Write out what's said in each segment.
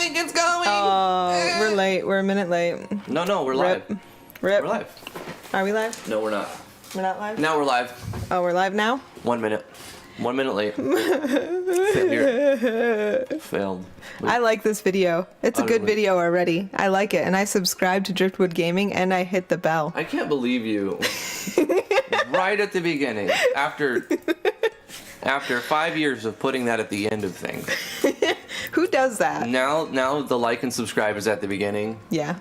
think it's going. Oh, we're late. We're a minute late. No, we're live. Rip. We're live. Are we live? No, we're not. We're not live? Now we're live. Oh, we're live now? 1 minute. 1 minute late. Failure. Failed. I like this video. It's a good video already. I like it. And I subscribed to Driftwood Gaming and I hit the bell. I can't believe you. Right at the beginning. After 5 years of putting that at the end of things. Who does that? Now the like and subscribe is at the beginning. Yeah.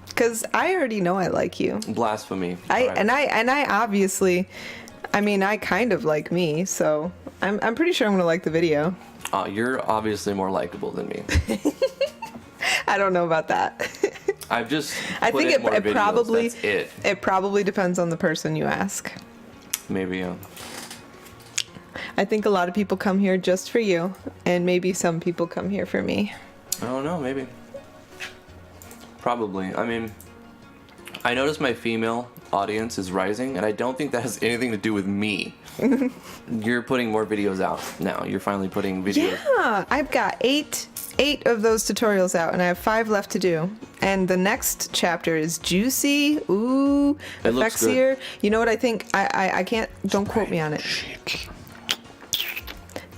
Because I already know I like you. Blasphemy. And I obviously, I mean, I kind of like me, so I'm pretty sure I'm gonna like the video. You're obviously more likable than me. I don't know about that. I've just I think in more it videos. probably That's it. It probably depends on the person you ask. Maybe, yeah. I think a lot of people come here just for you, and maybe some people come here for me. I don't know, maybe. Probably. I mean, I notice my female audience is rising, and I don't think that has anything to do with me. You're putting more videos out now. You're finally putting videos. Yeah, I've got eight of those tutorials out, and I have 5 left to do. And the next chapter is juicy. Ooh, It looks effects here. You know what I think? I can't. Don't quote me on it.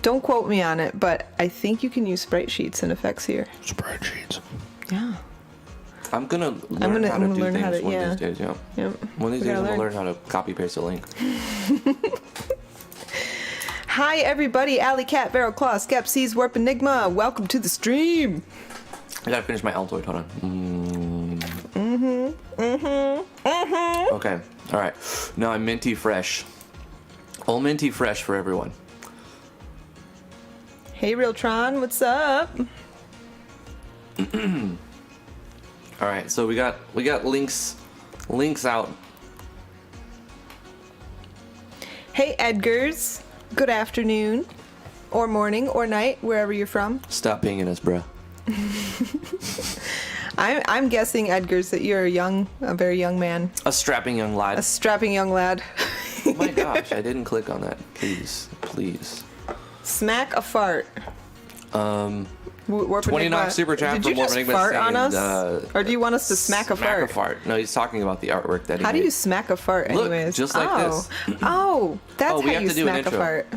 Don't quote me on it, but I think you can use sprite sheets and effects here. Sprite sheets. Yeah. I'm gonna learn how to do things one yeah. of these days. Yeah. Yep. One of these days, I'm gonna learn how to copy paste a link. Hi everybody, Alley Cat, Barrel Claw, Skepsies, Warp Enigma. Welcome to the stream. I gotta finish my Altoid. Hold on. Okay. All right. Now I'm minty fresh. All minty fresh for everyone. Hey Realtron, what's up? All right. So we got links out. Hey Edgars, good afternoon, or morning, or night, wherever you're from. Stop pinging us, bruh. I'm guessing, Edgars, that you're a very young man. A strapping young lad. A strapping young lad. Oh my gosh, I didn't click on that. Please. Smack a fart. 29 super chat Did from you just Warp Enigma fart saying, on us? Or do you want us to smack a fart? Smack a fart. No, he's talking about the artwork that he How made. do you smack a fart Look, anyways? just like this. Oh, that's we how have you to do an smack a intro. fart.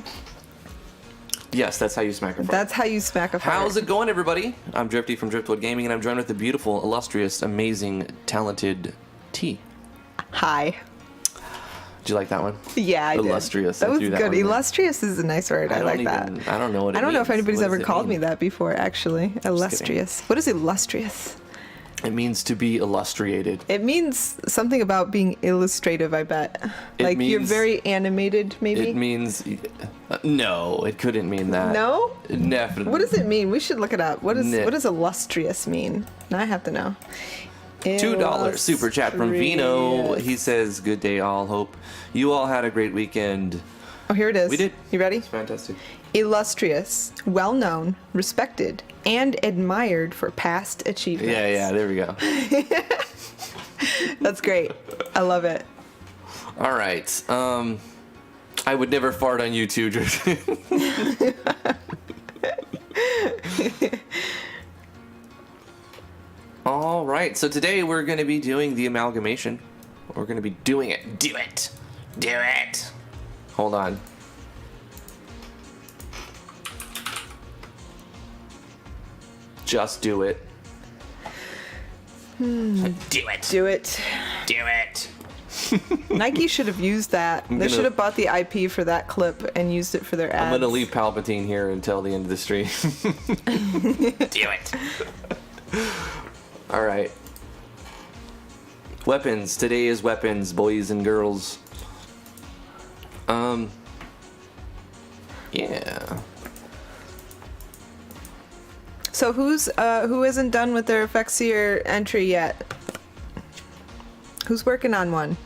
Yes, that's how you smack a fart. That's how you smack a fart. How's it going, everybody? I'm Drifty from Driftwood Gaming, and I'm joined with the beautiful, illustrious, amazing, talented T. Hi. Did you like that one? Yeah, I did. Illustrious. That I was threw that good. one in. Illustrious is a nice word. I like that. I don't know what it I don't know if means. anybody's What ever does it called me mean? that before, actually. Illustrious. What is illustrious? It means to be illustrated. It means something about being illustrative, I bet. It Like you're means- very animated, maybe? It means... no, it couldn't mean that. No? Definitely. What does it mean? We should look it up. What does illustrious mean? Now I have to know. $2 super chat from Vino. Illustrious. He says, "Good day, all. Hope you all had a great weekend." Oh, here it is. We did. You ready? It's fantastic. Illustrious, well-known, respected, and admired for past achievements. Yeah, there we go. That's great. I love it. All right. I would never fart on you too, Drift. All right. So today we're going to be doing the amalgamation. We're going to be doing it. Do it. Do it. Hold on. Just do it. Do it. Do it. Do it. Nike should have used that. They should have bought the IP for that clip and used it for their ads. I'm going to leave Palpatine here until the end of the stream. Do it. All right. Weapons. Today is weapons, boys and girls. Yeah. So who isn't done with their Effectsier entry yet? Who's working on one?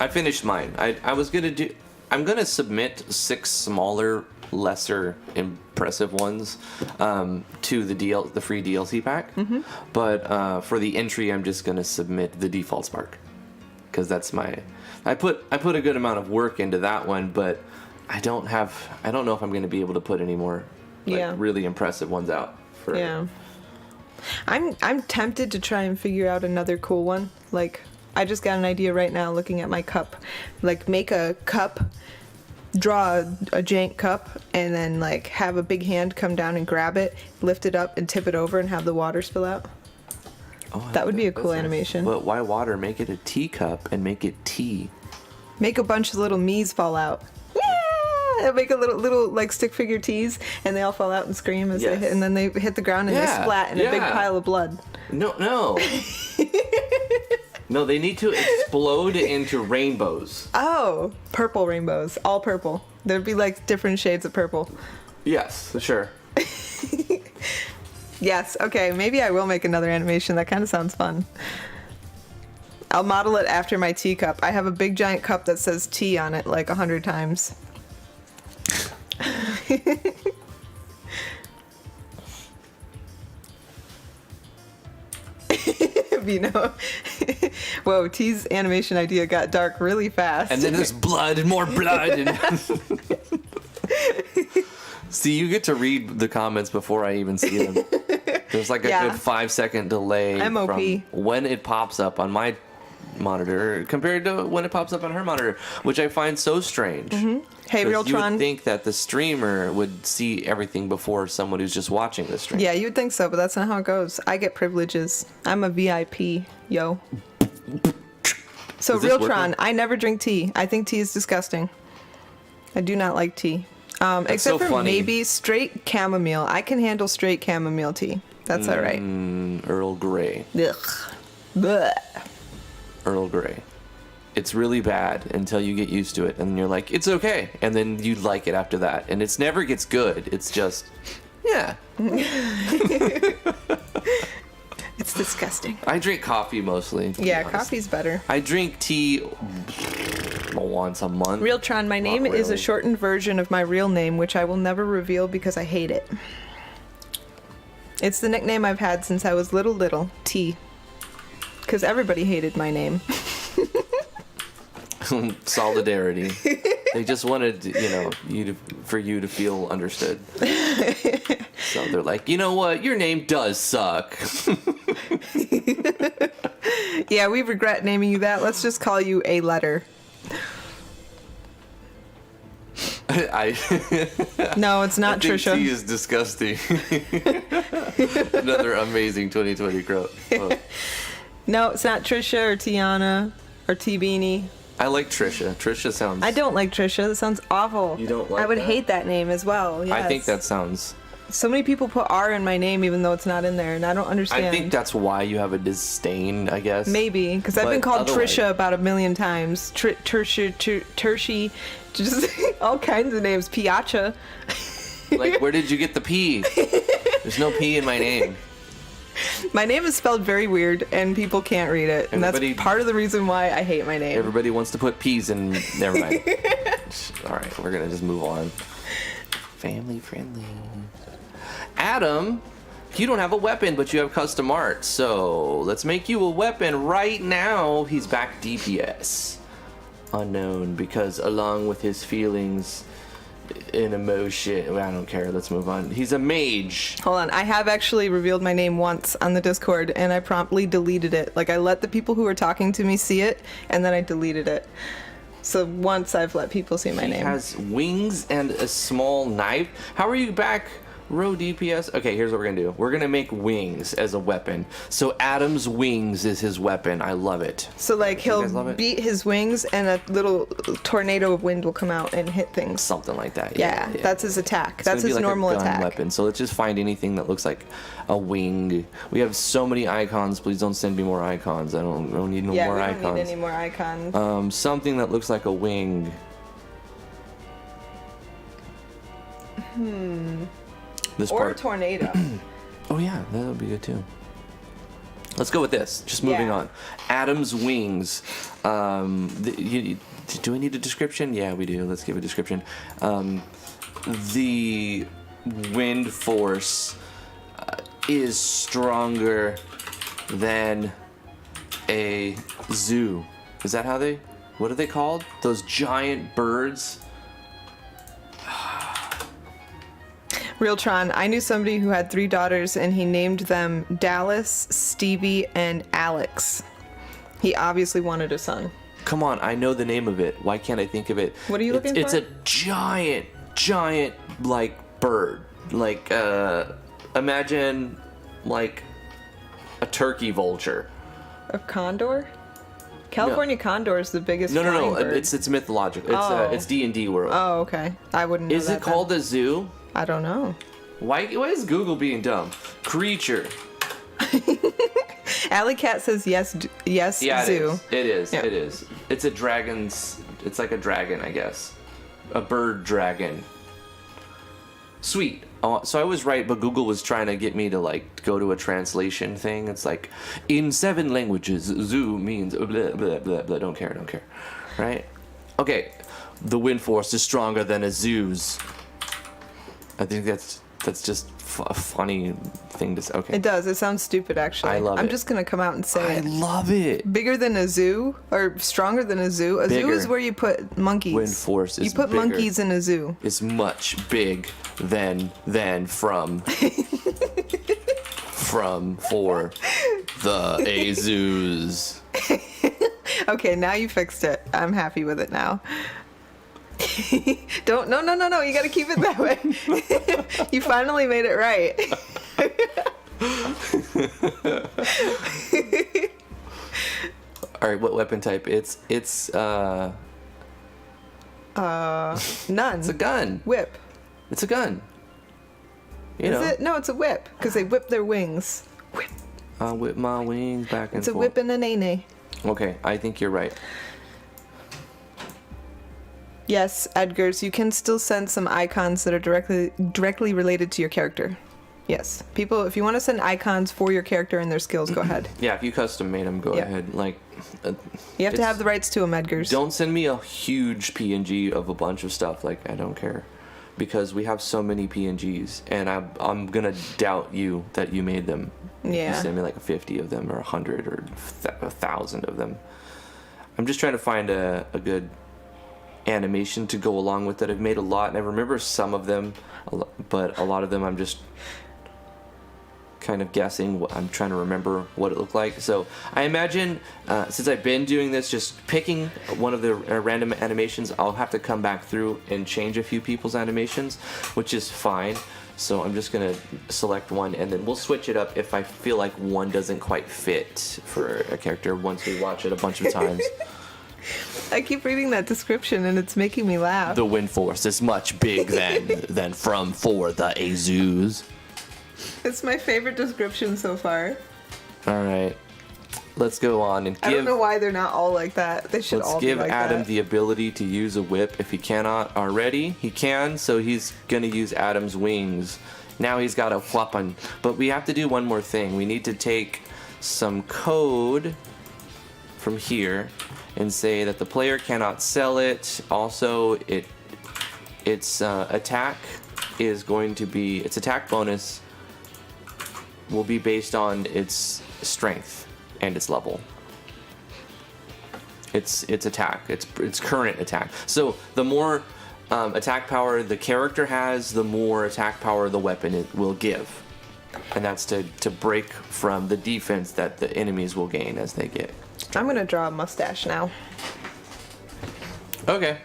I finished mine. I was gonna do. I'm gonna submit 6 smaller, lesser impressive ones to the free DLC pack. Mm-hmm. But for the entry, I'm just gonna submit the default Spark because that's my. I put a good amount of work into that one, but I don't know if I'm gonna be able to put any more Yeah. really impressive ones out. For, Yeah. I'm tempted to try and figure out another cool one. Like, I just got an idea right now looking at my cup. Like, make a cup, draw a jank cup, and then, like, have a big hand come down and grab it, lift it up, and tip it over and have the water spill out. Oh, That would be a cool that's animation. But why water? Make it a teacup and make it tea. Make a bunch of little me's fall out. Yeah! Make a little like stick figure teas, and they all fall out and scream as they Yes. hit, and then they hit the ground and they Yeah, splat in a big yeah. pile of blood. No. No, they need to explode into rainbows. Oh, purple rainbows, all purple. There'd be like different shades of purple. Yes, sure. Yes, okay, maybe I will make another animation. That kind of sounds fun. I'll model it after my teacup. I have a big giant cup that says tea on it like 100 times. You know, whoa, T's animation idea got dark really fast. And then there's blood and more blood. And see, you get to read the comments before I even see them. There's like a Yeah. good 5-second delay MOP. from when it pops up on my monitor compared to when it pops up on her monitor, which I find so strange. Hey, 'Cause you Realtron. would think that the streamer would see everything before someone who's just watching the stream. Yeah, you'd think so, but that's not how it goes. I get privileges. I'm a VIP, yo. So, Is this Realtron, working? I never drink tea. I think tea is disgusting. I do not like tea. Except so for funny. maybe straight chamomile. I can handle straight chamomile tea. That's all right. Earl Grey. Ugh. Blech. Earl Grey. It's really bad until you get used to it, and you're like, it's okay, and then you like it after that, and it never gets good. It's just, yeah. It's disgusting. I drink coffee mostly. to be Yeah, honest. coffee's better. I drink tea once a month. Realtron, my name is a really. shortened version of my real name, which I will never reveal because I hate it. It's the nickname I've had since I was little, T. Because everybody hated my name. Solidarity. They just wanted, for you to feel understood. So they're like, you know what? Your name does suck. Yeah, we regret naming you that. Let's just call you A Letter. No, it's not I think Trisha. tea is disgusting. Another amazing 2020 quote. Oh. No, it's not Trisha or Tiana or T-Beanie. I like Trisha. Trisha sounds. I don't like Trisha. That sounds awful. You don't like I would that? hate that name as well. Yes. I think that sounds. So many people put R in my name even though it's not in there, and I don't understand. I think that's why you have a disdain, I guess. Maybe, because I've been But called otherwise- Trisha about 1,000,000 times. Tershi, just all kinds of names. Piacha. Like, where did you get the P? There's no P in my name. My name is spelled very weird, and people can't read it, and Everybody- that's part of the reason why I hate my name. Everybody wants to put P's in. Never mind. All right, we're gonna just move on. Family friendly. Adam, you don't have a weapon, but you have custom art. So let's make you a weapon right now. He's back DPS. Unknown, because along with his feelings and emotion, well, I don't care. Let's move on. He's a mage. Hold on, I have actually revealed my name once on the Discord, and I promptly deleted it. Like, I let the people who were talking to me see it, and then I deleted it. So once I've let people see my He name. has wings and a small knife. How are you back, row DPS? Okay, here's what we're gonna do. We're gonna make wings as a weapon. So Adam's wings is his weapon. I love it. So, like, he'll guys love it? beat his wings, and a little tornado of wind will come out and hit things. Something like that. Yeah, that's his attack. It's That's gonna be his like normal a gun attack. weapon. So let's just find anything that looks like a wing. We have so many icons. Please don't send me more icons. I don't need no Yeah, more we icons. don't need any more icons. Something that looks like a wing. This Or a part. tornado. Oh yeah, that would be good too. Let's go with this. Just moving Yeah. on. Adam's wings. Do I need a description? Yeah, we do. Let's give a description. The wind force is stronger than a zoo. Is that how they? What are they called? Those giant birds. Realtron, I knew somebody who had 3 daughters and he named them Dallas, Stevie, and Alex. He obviously wanted a son. Come on, I know the name of it. Why can't I think of it? What are you looking It's for? a giant, like, bird. Like, imagine, like, a turkey vulture. A condor? California condor is the biggest No. flying bird. It's mythological. Oh. It's D&D world. Oh, okay. I wouldn't know Is that it called a zoo? then. I don't know. Why is Google being dumb? Creature. Alley Cat says yes, yes, Yeah, zoo. it is. Yeah. It is. It's a dragon's. It's like a dragon, I guess. A bird dragon. Sweet. So I was right, but Google was trying to get me to like go to a translation thing. It's like, in 7 languages, zoo means blah blah blah blah. Don't care. Right? Okay. The wind force is stronger than a zoo's. I think that's just a funny thing to say. Okay. It does. It sounds stupid, actually. I love it. I'm just going to come out and say I it. love it. Bigger than a zoo? Or stronger than a zoo? A zoo Bigger. is where you put monkeys. Wind force is You put bigger. monkeys in a zoo. Is much big than from for the Azus. Okay, now you fixed it. I'm happy with it now. Don't, no, you gotta keep it that way. You finally made it right. All right, what weapon type? It's None. it's a gun. Whip. It's a gun. You know, Is it? No, it's a whip, because they whip their wings. Whip. I whip my wings back and It's a forth. whip and a nay-nay. Okay, I think you're right. Yes, Edgars, you can still send some icons that are directly related to your character. Yes. People, if you want to send icons for your character and their skills, go ahead. Yeah, if you custom made them, go Yeah. ahead. Like, You have to It's- have the rights to them, Edgars. don't send me a huge PNG of a bunch of stuff. Like, I don't care, because we have so many PNGs, and I'm gonna doubt you that you made them. Yeah. You send me like 50 of them, or 100, or 1,000 of them. I'm just trying to find a good animation to go along with it. I've made a lot, and I remember some of them, but a lot of them I'm just kind of guessing. I'm trying to remember what it looked like. So I imagine, since I've been doing this, just picking one of the random animations, I'll have to come back through and change a few people's animations, which is fine. So I'm just gonna select one, and then we'll switch it up if I feel like one doesn't quite fit for a character once we watch it a bunch of times. I keep reading that description and it's making me laugh. The wind force is much big than for the Azus. It's my favorite description so far. All right, let's go on and I don't give. know why they're not all like that. They should Let's all give be like Adam that. the ability to use a whip. If he cannot already, he can. So he's gonna use Adam's wings. Now he's got a weapon. But we have to do one more thing. We need to take some code from here and say that the player cannot sell it. Also, its attack is going to be, its attack bonus will be based on its strength and its level. Its attack, its current attack. So the more attack power the character has, the more attack power the weapon it will give, and that's to break from the defense that the enemies will gain as they get. I'm gonna draw a mustache now. Okay.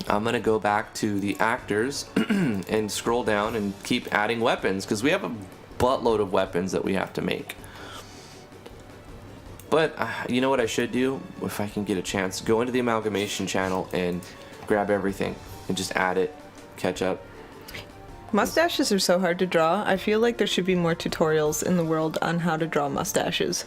I'm gonna go back to the actors and scroll down and keep adding weapons, because we have a buttload of weapons that we have to make. But you know what I should do, if I can get a chance? Go into the Amalgamation channel and grab everything and just add it, catch up. Mustaches are so hard to draw. I feel like there should be more tutorials in the world on how to draw mustaches.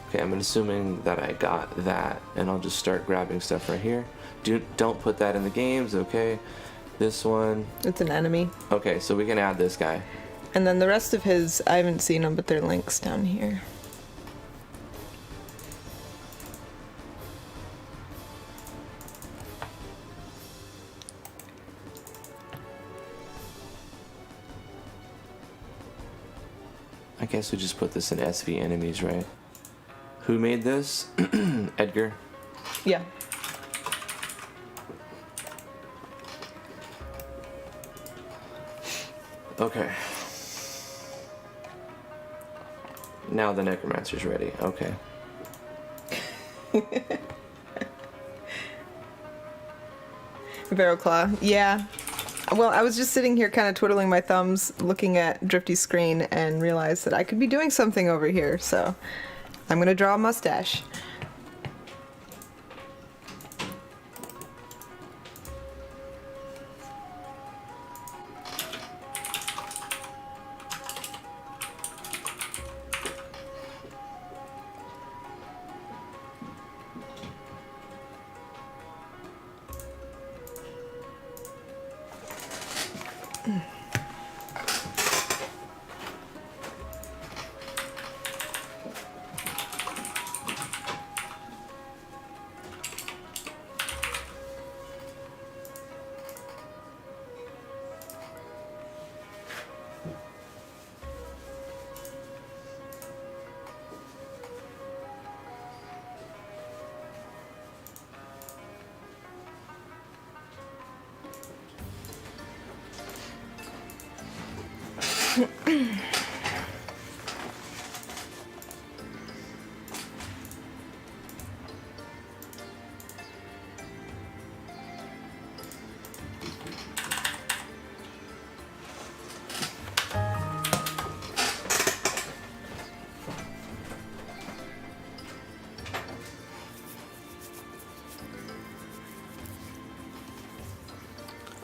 Okay, I'm assuming that I got that, and I'll just start grabbing stuff right here. Don't put that in the games, okay? This one. It's an enemy. Okay, so we can add this guy. And then the rest of his, I haven't seen them, but they're links down here. I guess we just put this in SV enemies, right? Who made this? Edgar. Yeah. Okay. Now the necromancer's ready. Okay. Barrel claw. Yeah. Well, I was just sitting here kind of twiddling my thumbs, looking at Drifty's screen, and realized that I could be doing something over here, so I'm going to draw a mustache.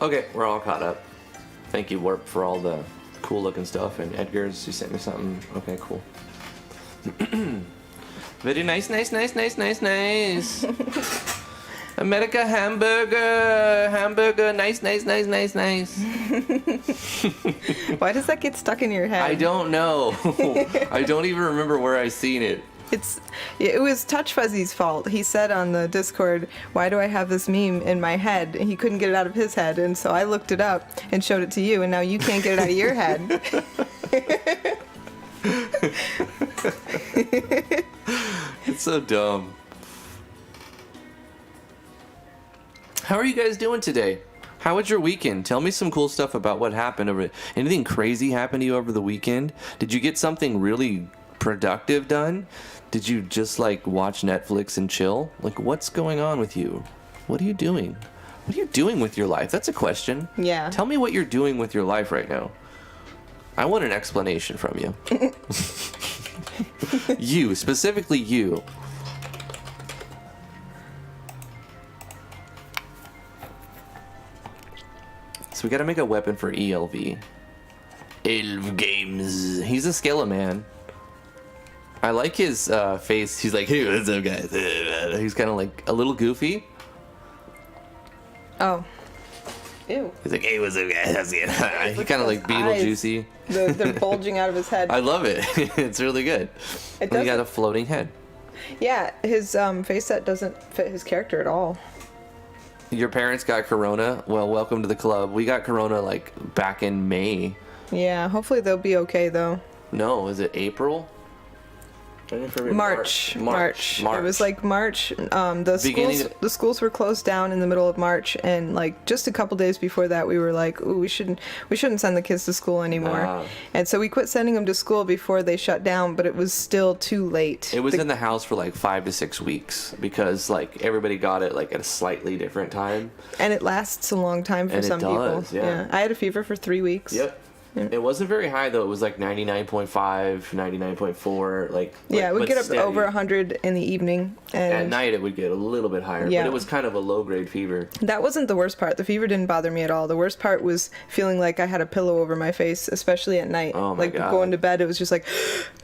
Okay, we're all caught up. Thank you, Warp, for all the cool looking stuff, and Edgar's, you sent me something. Okay, cool. Very nice, nice, nice, nice, nice, nice. America hamburger, nice, nice, nice, nice, nice. Why does that get stuck in your head? I don't know. I don't even remember where I seen it. It was Touch Fuzzy's fault. He said on the Discord, "Why do I have this meme in my head?" And he couldn't get it out of his head, and so I looked it up and showed it to you, and now you can't get it out of your head. It's so dumb. How are you guys doing today? How was your weekend? Tell me some cool stuff about what happened over it. Anything crazy happened to you over the weekend? Did you get something really productive done? Did you just like watch Netflix and chill? Like, what's going on with you? What are you doing? What are you doing with your life? That's a question. Yeah. Tell me what you're doing with your life right now. I want an explanation from you. You, specifically you. So we gotta make a weapon for ELV. Elv Games. He's a Skeleman. I like his face. He's like, "Hey, what's up, guys?" He's kind of like a little goofy. Oh. Ew. He's like, "Hey, what's up, guys?" How's it going? He kind of like Beetlejuicy. They're bulging out of his head. I love it. It's really good. It And he got a floating head. Yeah, his face set doesn't fit his character at all. Your parents got corona. Well, welcome to the club. We got corona like back in May. Yeah, hopefully they'll be okay though. No, is it April? March. It was like March. The schools were closed down in the middle of March, and like just a couple days before that, we were like, "Ooh, we shouldn't send the kids to school anymore." And so we quit sending them to school before they shut down, but it was still too late. It was in the house for like 5 to 6 weeks because like everybody got it like at a slightly different time. And it lasts a long time for some people. Yeah. I had a fever for 3 weeks. Yep. It wasn't very high though. It was like 99.5, 99.4, like. Yeah, it would get up steady. over 100 in the evening. And at night it would get a little bit higher, yeah. But it was kind of a low grade fever. That wasn't the worst part. The fever didn't bother me at all. The worst part was feeling like I had a pillow over my face, especially at night. Oh my God. Going to bed, it was just like,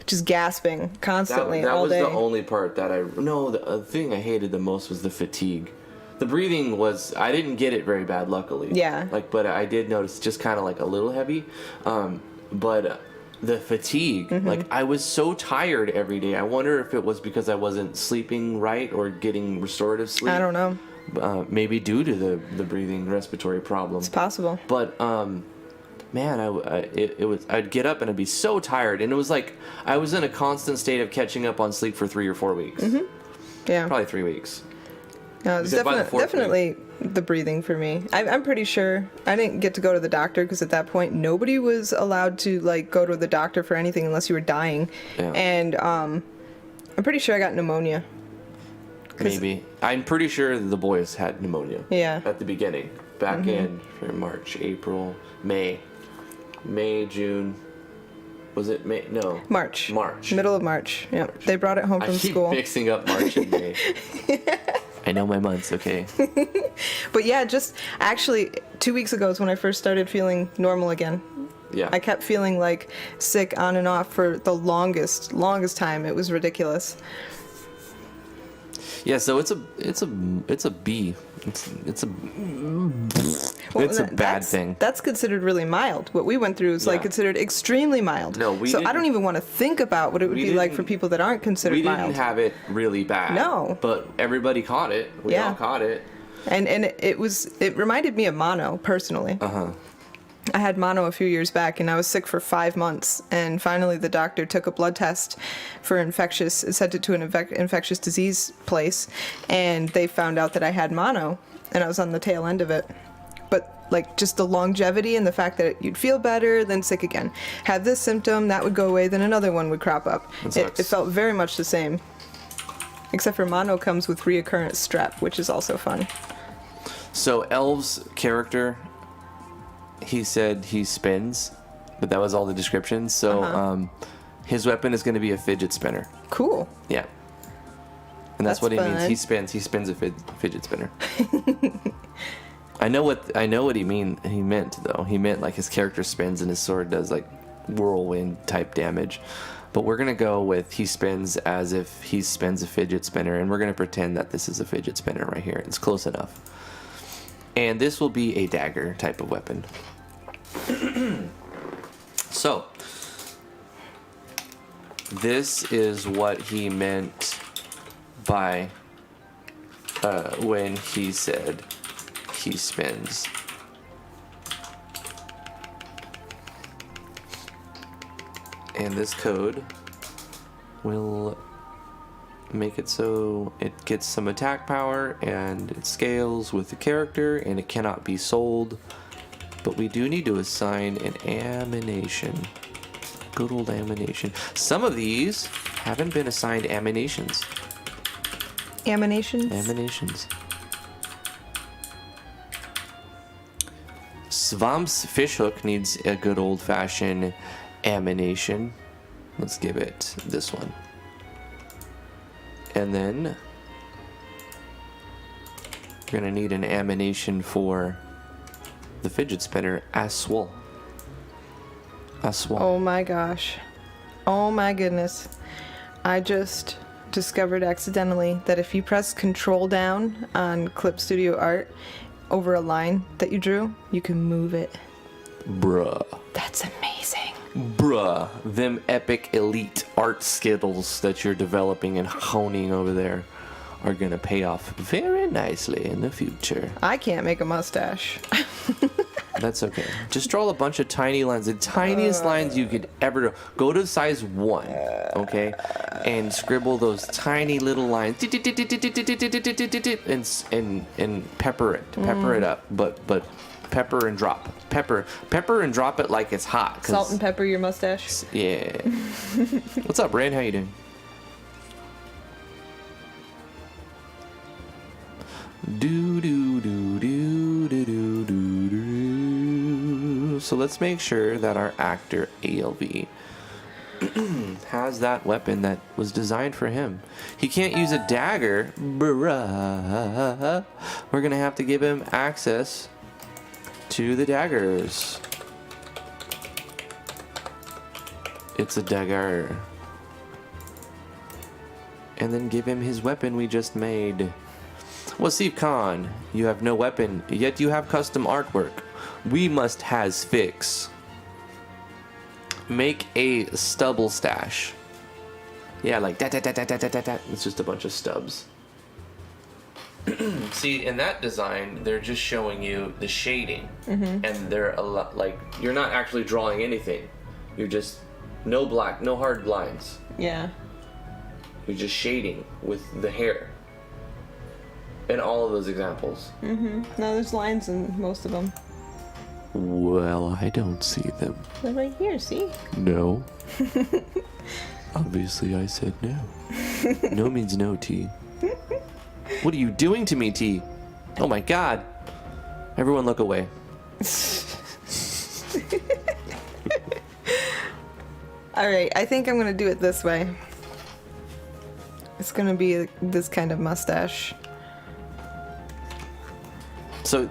just gasping constantly all day. That was the only part that the thing I hated the most was the fatigue. The breathing I didn't get it very bad, luckily. Yeah. But I did notice just kind of like a little heavy. But the fatigue, like I was so tired every day. I wonder if it was because I wasn't sleeping right or getting restorative sleep. I don't know. Maybe due to the breathing respiratory problem. It's possible. But man, I'd get up and I'd be so tired, and it was like I was in a constant state of catching up on sleep for 3 or 4 weeks. Yeah. Probably 3 weeks. No, it's Because by the fourth definitely the breathing for me. I'm pretty sure I didn't get to go to the doctor because at that point nobody was allowed to like go to the doctor for anything unless you were dying. Yeah. And I'm pretty sure I got pneumonia. Maybe. I'm pretty sure the boys had pneumonia. Yeah. At the beginning. Back in March, April, May, June. Was it May? No. March. March. Middle of March. Yeah. They brought it home from I keep school. mixing up March and May. I know my months, okay. But yeah, just actually 2 weeks ago is when I first started feeling normal again. Yeah. I kept feeling like sick on and off for the longest time. It was ridiculous. Yeah, so it's a B. It's a bad thing. That's considered really mild. What we went through is like Yeah. considered extremely mild. No, we So I didn't- don't even want to think about what it would we be like didn't- for people that aren't considered We mild. didn't have it really bad. No. But everybody caught it. We Yeah. all caught it. And it reminded me of mono personally. Uh-huh. I had mono a few years back and I was sick for 5 months, and finally the doctor took a blood test for sent it to an infectious disease place, and they found out that I had mono and I was on the tail end of it. But like just the longevity and the fact that you'd feel better, then sick again. Have this symptom, that would go away, then another one would crop up. That It sucks. felt very much the same. Except for mono comes with reoccurrent strep, which is also fun. So Elv's character, he said he spins, but that was all the description. So his weapon is going to be a fidget spinner. Cool. Yeah. And that's what he means. fun. He spins a fidget spinner. I know what he meant though. He meant like his character spins and his sword does like whirlwind type damage. But we're going to go with he spins as if he spins a fidget spinner, and we're going to pretend that this is a fidget spinner right here. It's close enough. And this will be a dagger type of weapon. So, this is what he meant by when he said he spins. And this code will make it so it gets some attack power and it scales with the character and it cannot be sold. But we do need to assign an amination. Good old amination. Some of these haven't been assigned aminations. Aminations? Aminations. Svamp's fishhook needs a good old-fashioned amination. Let's give it this one. And then we're gonna need an amination for the fidget spinner Aswell. Oh my gosh. Oh my goodness. I just discovered accidentally that if you press Control down on Clip Studio Art over a line that you drew, you can move it. Bruh. That's amazing. Bruh. Them epic elite art skittles that you're developing and honing over there are gonna pay off very nicely in the future. I can't make a mustache. That's okay. Just draw a bunch of tiny lines, the tiniest lines you could ever draw. Go to size 1, okay, and scribble those tiny little lines, and pepper it up, but pepper and drop, pepper and drop it like it's hot. Salt and pepper your mustache. Yeah. What's up, Rand? How you doing? Do do do do do do do do. So let's make sure that our actor ALV has that weapon that was designed for him. He can't use a dagger. Bruh. We're gonna have to give him access to the daggers. It's a dagger. And then give him his weapon we just made. Wasif Khan, you have no weapon, yet you have custom artwork. We must has fix. Make a stubble stash. Yeah, like that. It's just a bunch of stubs. See, in that design, they're just showing you the shading, and they're a lot like you're not actually drawing anything. You're just no black, no hard lines. Yeah. You're just shading with the hair. in all of those examples. No, there's lines in most of them. Well, I don't see them. They're right here, see? No. Obviously, I said no. No means no, T. What are you doing to me, T? Oh my god. Everyone look away. Alright, I think I'm gonna do it this way. It's gonna be this kind of mustache. So,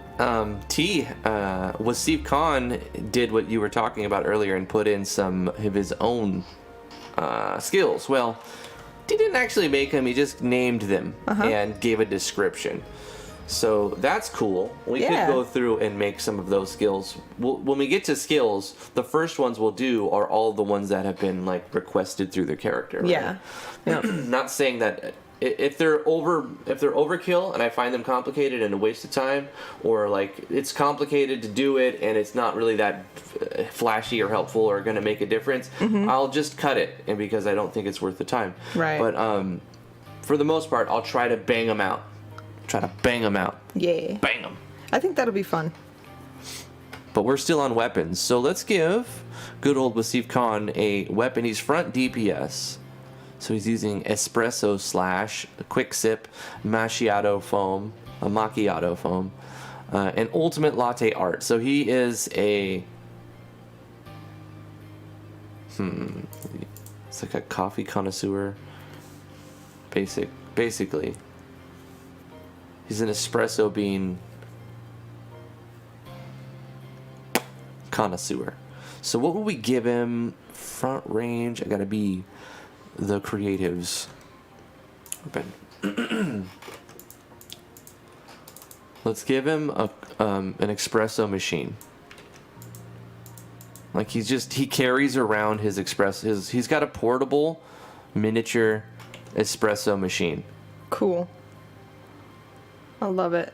Wasif Khan did what you were talking about earlier and put in some of his own skills. Well, he didn't actually make them, he just named them and gave a description. So that's cool. We could go through and make some of those skills. When we get to skills, the first ones we'll do are all the ones that have been like requested through their character. Right? Yeah. Not saying that if they're overkill and I find them complicated and a waste of time, or like it's complicated to do it and it's not really that flashy or helpful or going to make a difference, I'll just cut it, and because I don't think it's worth the time. Right. But for the most part, I'll try to bang them out. Yeah. Bang them. I think that'll be fun. But we're still on weapons, so let's give good old Wasif Khan a weapon. He's front DPS. So he's using espresso / quick sip macchiato foam, and ultimate latte art. So he is a it's like a coffee connoisseur. Basically, he's an espresso bean connoisseur. So what would we give him? Front range. I gotta be the creatives. Let's give him an espresso machine. Like he carries around his he's got a portable miniature espresso machine. Cool. I love it.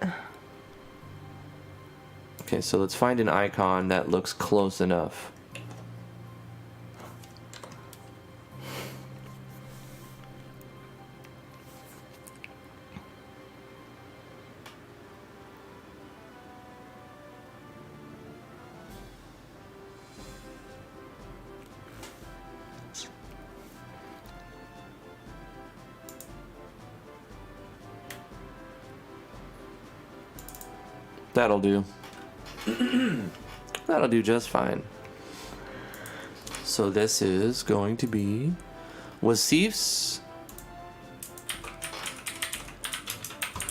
Okay, so let's find an icon that looks close enough. That'll do. That'll do just fine. So this is going to be Wasif's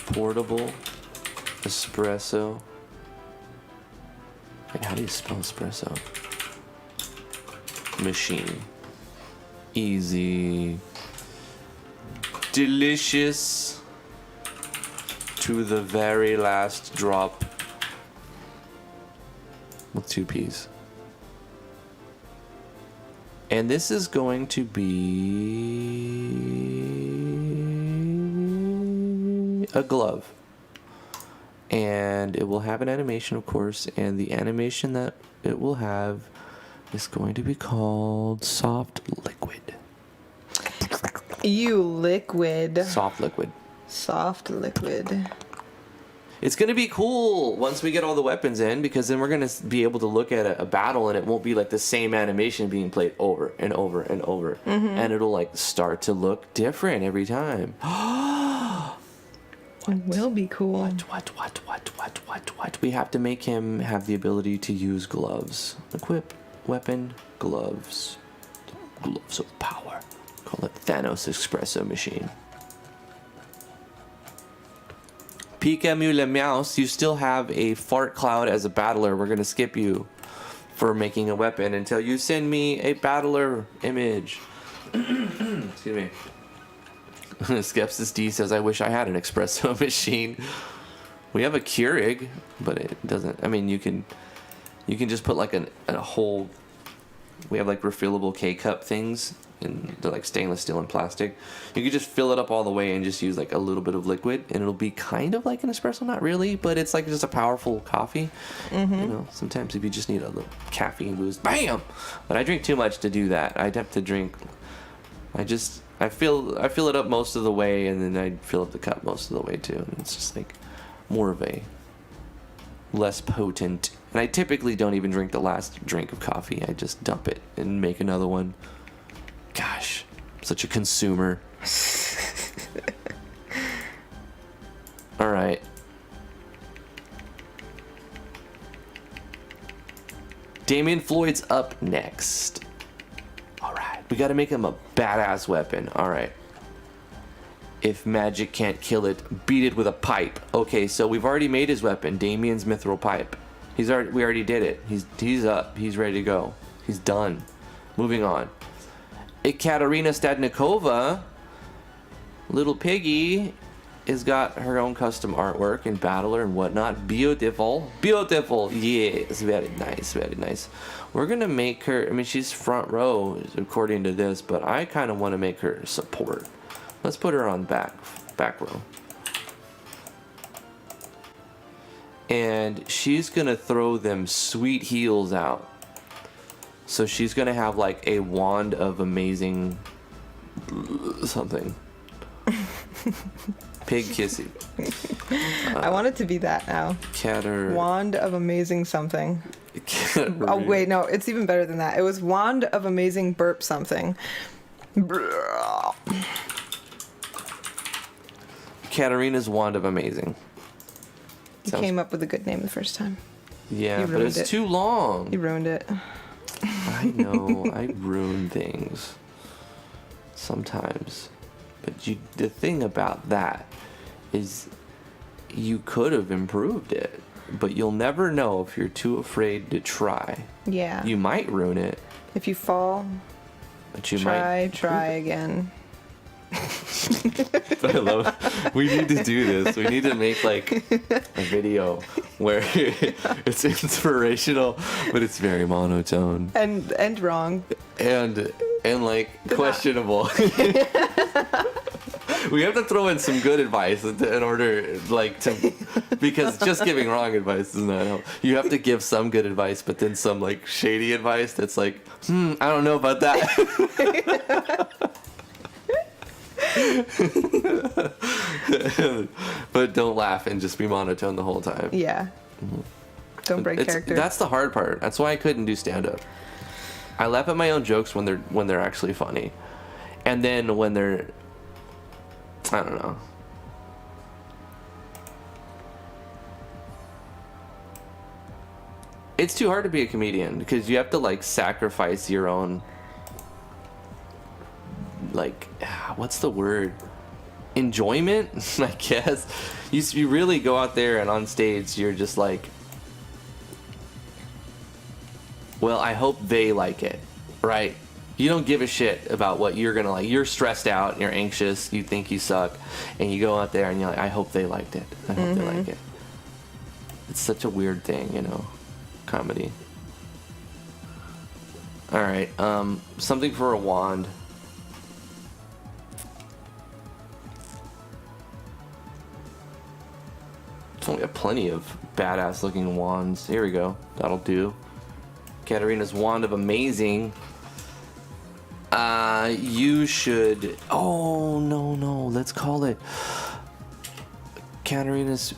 portable espresso. Wait, how do you spell espresso? Machine. Easy. Delicious. To the very last drop. With 2 P's. And this is going to be a glove. And it will have an animation, of course, and the animation that it will have is going to be called Soft Liquid. You liquid. Soft Liquid. Soft liquid. It's going to be cool once we get all the weapons in, because then we're going to be able to look at a battle and it won't be like the same animation being played over and over and over. And it'll like start to look different every time. It will be cool. What? We have to make him have the ability to use gloves. Equip, weapon, gloves. Gloves of power. Call it Thanos Espresso Machine. Pika Mule Mouse, you still have a fart cloud as a battler. We're going to skip you for making a weapon until you send me a battler image. Excuse me. Skepsis D says, I wish I had an espresso machine. We have a Keurig, but it doesn't. I mean, you can just put like a whole. We have like refillable K-cup things, and they're like stainless steel and plastic. You can just fill it up all the way and just use like a little bit of liquid, and it'll be kind of like an espresso, not really, but it's like just a powerful coffee. You know, sometimes if you just need a little caffeine boost, bam! But I drink too much to do that. I'd have to drink. I fill it up most of the way, and then I fill up the cup most of the way too. And it's just like more of a less potent. And I typically don't even drink the last drink of coffee. I just dump it and make another one. Gosh, such a consumer. All right. Damien Floyd's up next. All right, we got to make him a badass weapon. All right. If magic can't kill it, beat it with a pipe. Okay, so we've already made his weapon, Damien's mithril pipe. We already did it. He's up. He's ready to go. He's done. Moving on. Ekaterina Stadnikova, little piggy, has got her own custom artwork and battler and whatnot. Beautiful. Beautiful. Yes, very nice, very nice. We're going to make her, I mean, she's front row according to this, but I kind of want to make her support. Let's put her on back row. And she's going to throw them sweet heels out. So she's going to have like a wand of amazing something. Pig kissy. I want it to be that now. Wand of amazing something. Oh wait, no, it's even better than that. It was wand of amazing burp something. Katarina's wand of amazing. You came up with a good name the first time. Yeah, but it's too long. You ruined it. I know, I ruin things sometimes. But the thing about that is you could have improved it, but you'll never know if you're too afraid to try. Yeah. You might ruin it. If you fall, but you try might again. I love it. We need to do this. We need to make like a video where it's inspirational, but it's very monotone and wrong and like questionable. We have to throw in some good advice in order, like, to, because just giving wrong advice does not help. You have to give some good advice, but then some like shady advice that's like, I don't know about that. But don't laugh and just be monotone the whole time. Yeah. Don't break character. That's the hard part. That's why I couldn't do stand-up. I laugh at my own jokes when they're actually funny, and then when they're, I don't know. It's too hard to be a comedian because you have to like sacrifice your own, like, what's the word? Enjoyment, I guess. You really go out there and on stage you're just like, well, I hope they like it, right? You don't give a shit about what you're gonna like. You're stressed out, you're anxious, you think you suck, and you go out there and you're like, I hope they liked it. I hope they like it. It's such a weird thing, you know, comedy. All right, something for a wand. We have plenty of badass looking wands. Here we go. That'll do. Katarina's wand of amazing. You should. Oh no! Let's call it Katarina's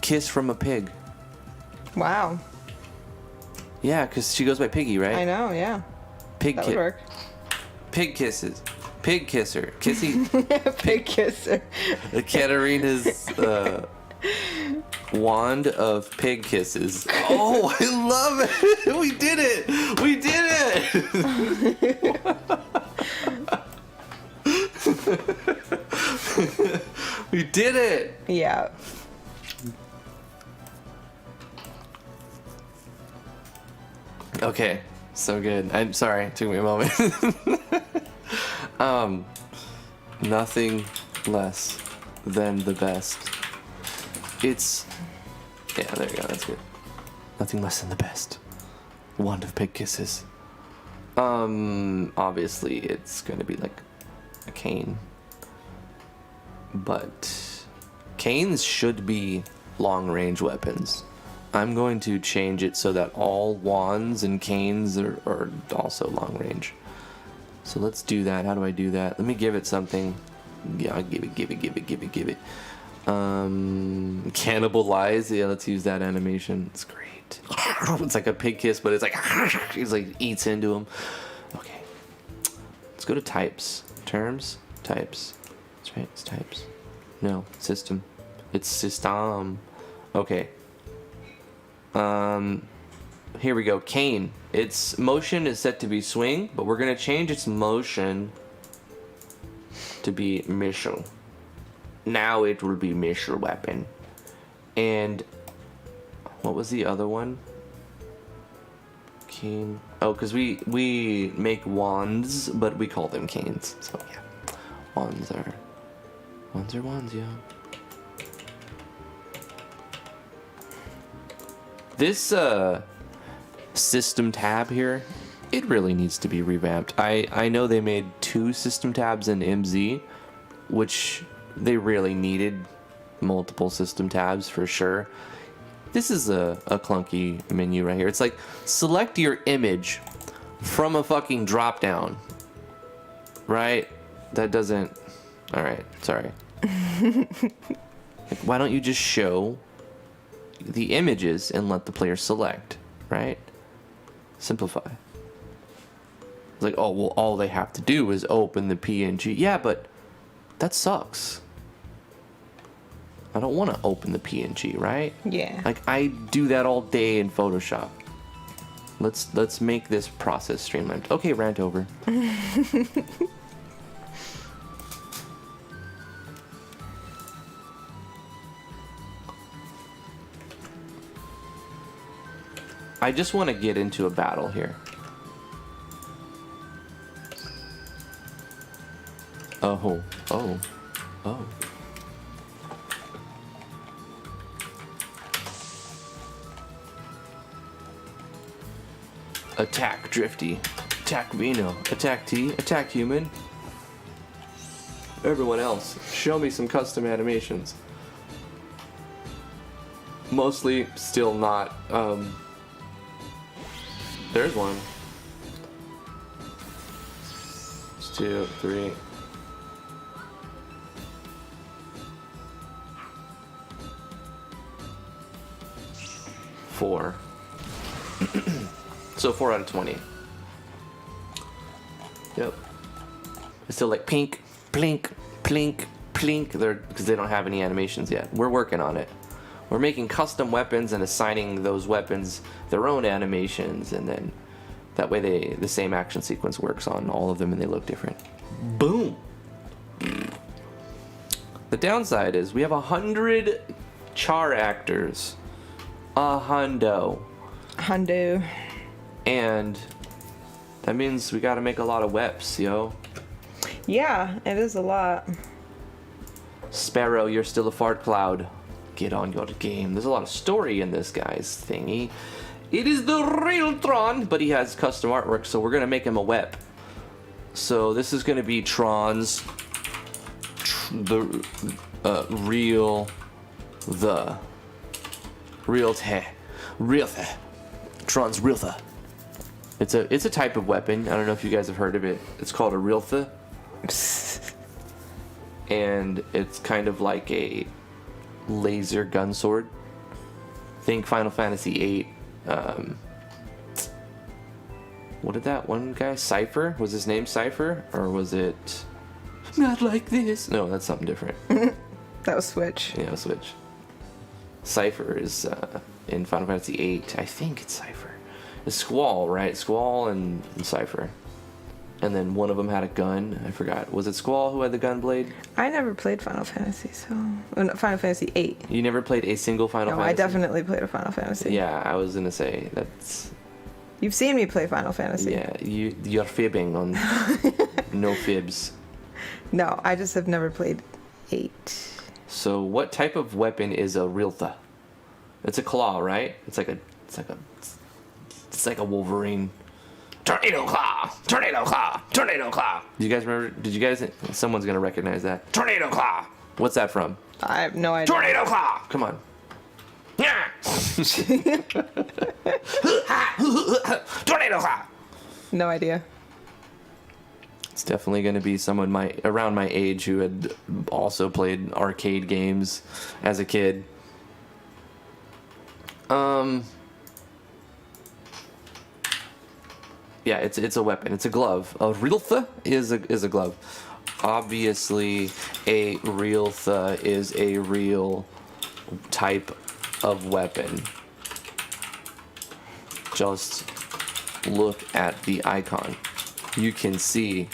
kiss from a pig. Wow. Yeah, because she goes by Piggy, right? I know. Yeah. Pig. That would work. Pig kisses. Pig kisser. Kissy. Pig kisser. Katarina's wand of pig kisses. Oh, I love it. We did it. We did it. We did it. Yeah. Okay. So good. I'm sorry. It took me a moment. Nothing less than the best. It's, yeah, there you go, that's good. Nothing less than the best. Wand of pig kisses. Obviously it's gonna be like a cane. But canes should be long range weapons. I'm going to change it so that all wands and canes are also long range. So let's do that. How do I do that? Let me give it something. Yeah, I'll give it. Cannibalize. Yeah, let's use that animation. It's great. It's like a pig kiss, but it's like he's like eats into him. Okay. Let's go to types. Terms. Types. That's right. It's types. No, system. It's system. Okay. Here we go. Cane. Its motion is set to be swing, but we're gonna change its motion to be missile. Now it will be missile weapon. And what was the other one? Cane. Oh, because we make wands, but we call them canes. So yeah, wands are wands, yeah. This system tab here, it really needs to be revamped. I know they made 2 system tabs in MZ, which they really needed multiple system tabs for sure. This is a clunky menu right here. It's like, select your image from a fucking drop down. Right? That doesn't... Alright, sorry. Like, why don't you just show the images and let the player select, right? Simplify. It's like, oh, well, all they have to do is open the PNG. Yeah, but that sucks. I don't want to open the PNG, right? Yeah. Like, I do that all day in Photoshop. Let's make this process streamlined. Okay, rant over. I just want to get into a battle here. Oh. Attack Drifty. Attack Vino. Attack T. Attack Human. Everyone else, show me some custom animations. Mostly still not, there's one. 2, 3. 4. So 4 out of 20. Yep. It's still like pink, plink, plink, plink. They're because they don't have any animations yet. We're working on it. We're making custom weapons and assigning those weapons their own animations, and then that way the same action sequence works on all of them and they look different. Boom! The downside is we have 100 char actors. A hundo. And that means we gotta make a lot of weps, yo. Yeah, it is a lot. Sparrow, you're still a fart cloud. Get on your game. There's a lot of story in this guy's thingy. It is the real Tron, but he has custom artwork, so we're gonna make him a wep. So this is gonna be Tron's real Tron's realtha. It's a type of weapon. I don't know if you guys have heard of it. It's called a realtha. And it's kind of like a laser gun sword. Think Final Fantasy VIII. What did that one guy? Cypher? Was his name Cypher? Or was it not like this? No, that's something different. That was Switch. Yeah, Switch. Cypher is in Final Fantasy VIII. I think it's Cypher. It's Squall, right? Squall and Cypher. And then one of them had a gun. I forgot. Was it Squall who had the gun blade? I never played Final Fantasy, so... Oh, no, Final Fantasy VIII. You never played a single Final Fantasy? No, I definitely played a Final Fantasy. Yeah, I was gonna say, that's... You've seen me play Final Fantasy. Yeah, you're fibbing on no fibs. No, I just have never played 8. So what type of weapon is a realtha? It's a claw, right? It's like a Wolverine. Tornado claw! Tornado claw! Tornado claw! Do you guys remember? Did you guys? Someone's gonna recognize that. Tornado claw! What's that from? I have no idea. Tornado claw! Come on. Yeah! Tornado claw! No idea. It's definitely going to be someone around my age who had also played arcade games as a kid. Yeah, it's a weapon. It's a glove. A riltha is a glove. Obviously, a riltha is a real type of weapon. Just look at the icon. You can see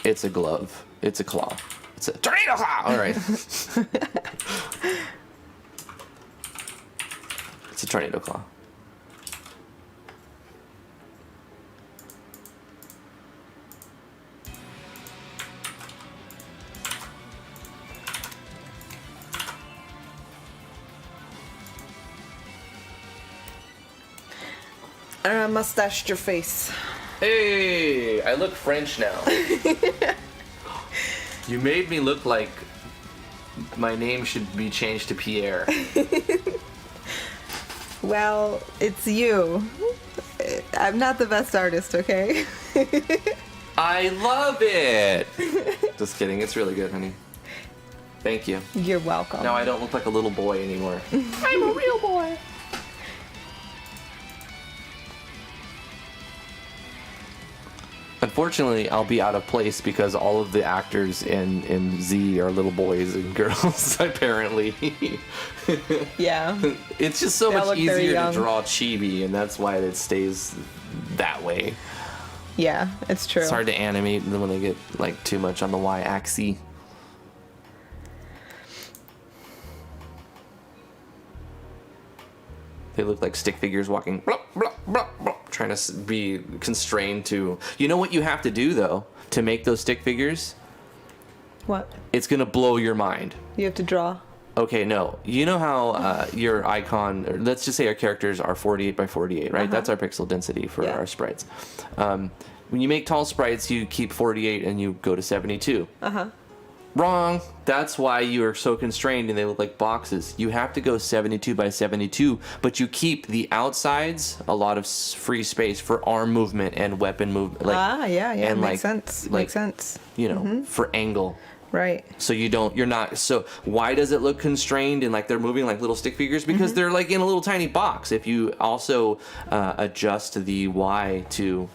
it's a glove. It's a claw. It's a tornado claw. All right. It's a tornado claw. I mustached your face. Hey, I look French now. You made me look like my name should be changed to Pierre. Well, it's you. I'm not the best artist, okay? I love it. Just kidding. It's really good, honey. Thank you. You're welcome. Now I don't look like a little boy anymore. I'm a real boy. Unfortunately, I'll be out of place because all of the actors in Z are little boys and girls, apparently. Yeah. It's just so They all much look very easier to young. draw chibi, and that's why it stays that way. Yeah, it's true. It's hard to animate when they get like too much on the y-axis. They look like stick figures walking, blah, blah, blah, blah, trying to be constrained to. You know what you have to do though to make those stick figures? What? It's gonna blow your mind. You have to draw. Okay, no. You know how your icon, or let's just say our characters are 48 by 48, right? Uh-huh. That's our pixel density for Yeah. our sprites. When you make tall sprites, you keep 48 and you go to 72. Uh-huh. Wrong. That's why you are so constrained and they look like boxes. You have to go 72 by 72, but you keep the outsides a lot of free space for arm movement and weapon movement. Yeah, and makes sense. Makes sense. You know, for angle. Right. So you're not, so why does it look constrained and like they're moving like little stick figures? Because they're like in a little tiny box. If you also adjust the Y to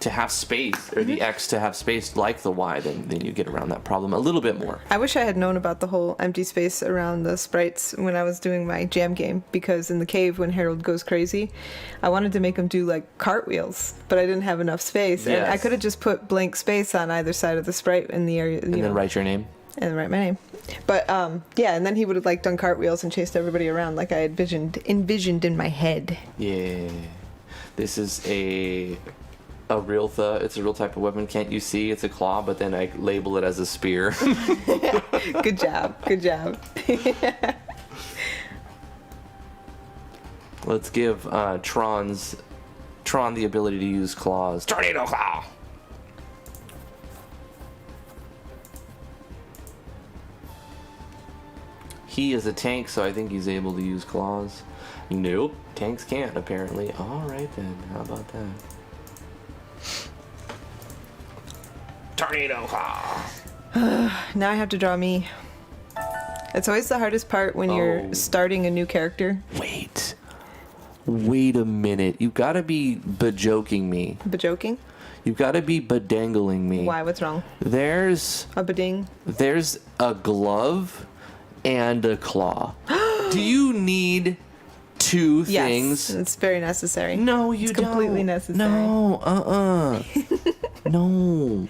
have space, or the X to have space like the Y, then you get around that problem a little bit more. I wish I had known about the whole empty space around the sprites when I was doing my jam game, because in the cave when Harold goes crazy, I wanted to make him do like cartwheels, but I didn't have enough space. And I Yes. could have just put blank space on either side of the sprite in the area. And then write your name. And write my name. But yeah, and then he would have like done cartwheels and chased everybody around like I envisioned in my head. Yeah. This is a real it's a real type of weapon. Can't you see? It's a claw, but then I label it as a spear. Good job. Good job. Let's give Tron the ability to use claws. Tornado claw. He is a tank, so I think he's able to use claws. Nope, tanks can't apparently. All right then, how about that? Tornado claw. Now I have to draw me. It's always the hardest part when you're Oh. starting a new character. Wait a minute. You gotta be bajoking me. Bajoking? You gotta be badangling me. Why? What's wrong? There's A bading? a glove and a claw. Do you need two Yes, things? it's very necessary. No, you it's don't. completely necessary. No, no.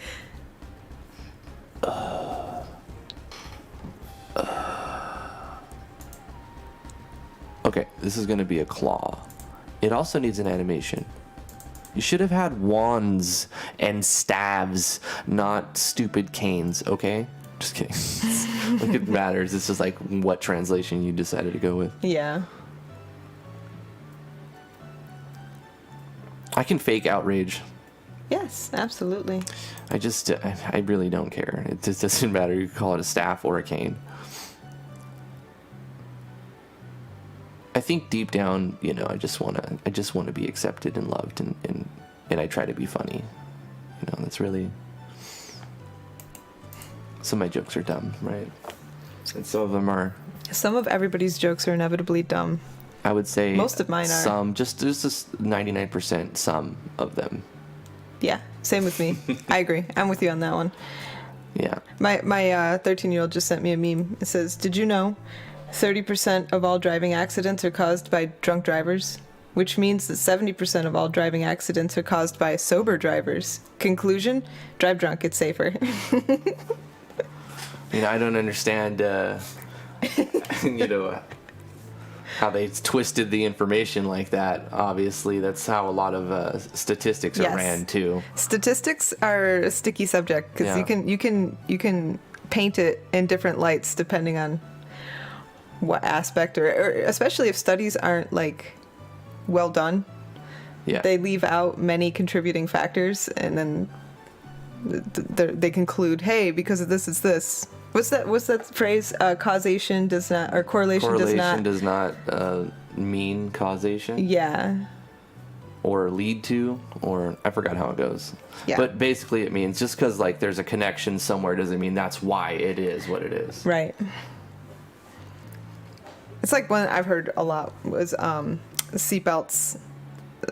Okay, this is gonna be a claw. It also needs an animation. You should have had wands and staves, not stupid canes, okay? Just kidding. Like it matters. It's just like what translation you decided to go with. Yeah. I can fake outrage. Yes, absolutely. I really don't care. It just doesn't matter. You can call it a staff or a cane. I think deep down, you know, I just want to be accepted and loved, and I try to be funny. You know, that's really some of my jokes are dumb, right? And some of them are, Some of everybody's jokes are inevitably dumb. I would say, Most of mine are. some, just 99% some of them. Yeah, same with me. I agree. I'm with you on that one. Yeah. My 13-year-old just sent me a meme. It says, "Did you know 30% of all driving accidents are caused by drunk drivers? Which means that 70% of all driving accidents are caused by sober drivers. Conclusion, drive drunk, it's safer." I don't understand, how they twisted the information like that. Obviously, that's how a lot of statistics are Yes. ran too. Statistics are a sticky subject because Yeah. you can paint it in different lights depending on what aspect, or especially if studies aren't like well done. Yeah. They leave out many contributing factors, and then they conclude, "Hey, because of this, it's this." What's that phrase? Causation does not, or correlation does not. Mean causation. Yeah. Or lead to, or I forgot how it goes. Yeah. But basically, it means just because like there's a connection somewhere doesn't mean that's why it is what it is. Right. It's like one I've heard a lot was seatbelts.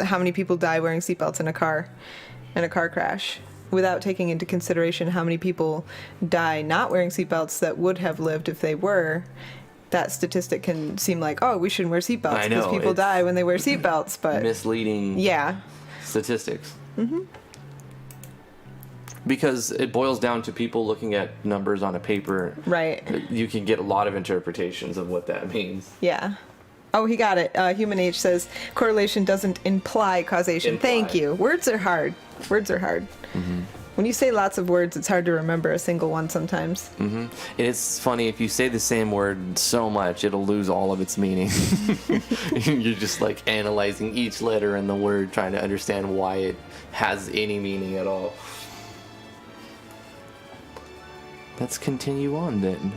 How many people die wearing seatbelts in a car crash, without taking into consideration how many people die not wearing seatbelts that would have lived if they were. That statistic can seem like, oh, we shouldn't wear seatbelts I because know, people it's die when they wear seatbelts, but Misleading yeah, statistics. Mm-hmm. Because it boils down to people looking at numbers on a paper. right, You can get a lot of interpretations of what that means. yeah. Oh, he got it. Human H says correlation doesn't imply causation. Imply. Thank you. Words are hard. Mm-hmm. When you say lots of words, it's hard to remember a single one sometimes. Mm-hmm. And it's funny, if you say the same word so much, it'll lose all of its meaning. You're just like analyzing each letter in the word, trying to understand why it has any meaning at all. Let's continue on then.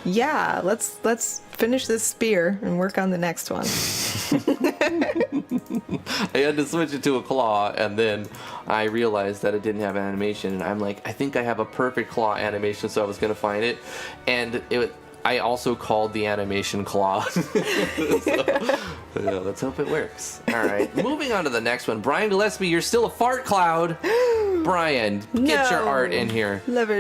Yeah, let's finish this spear and work on the next one. I had to switch it to a claw, and then I realized that it didn't have animation, and I'm like, I think I have a perfect claw animation, so I was going to find it, and I also called the animation claw. So, let's hope it works. All right, moving on to the next one. Brian Gillespie, you're still a fart cloud. Brian, get your No. art in here. Never.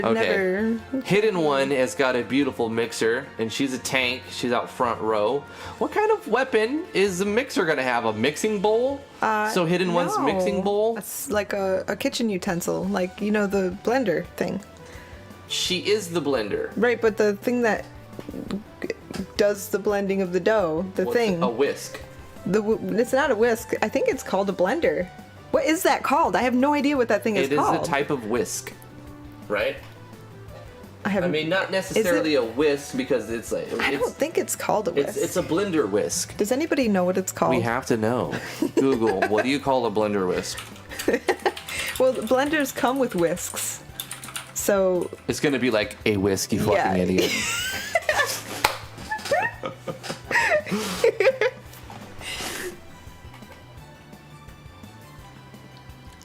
Hidden One has got a beautiful mixer, and she's a tank. She's out front row. What kind of weapon is the mixer going to have? A mixing bowl? So Hidden One's No. mixing bowl? It's like a kitchen utensil, like, the blender thing. She is the blender. Right, but the thing that does the blending of the dough, What's thing. a whisk. It's not a whisk. I think it's called a blender. What is that called? I have no idea what that thing is It is called. a type of whisk, right? I mean, not necessarily a whisk because it's like I don't think it's called a whisk. it's a blender whisk. Does anybody know what it's called? We have to know. Google, what do you call a blender whisk? Well, blenders come with whisks. So, It's gonna be like a whisk, you fucking Yeah. idiot.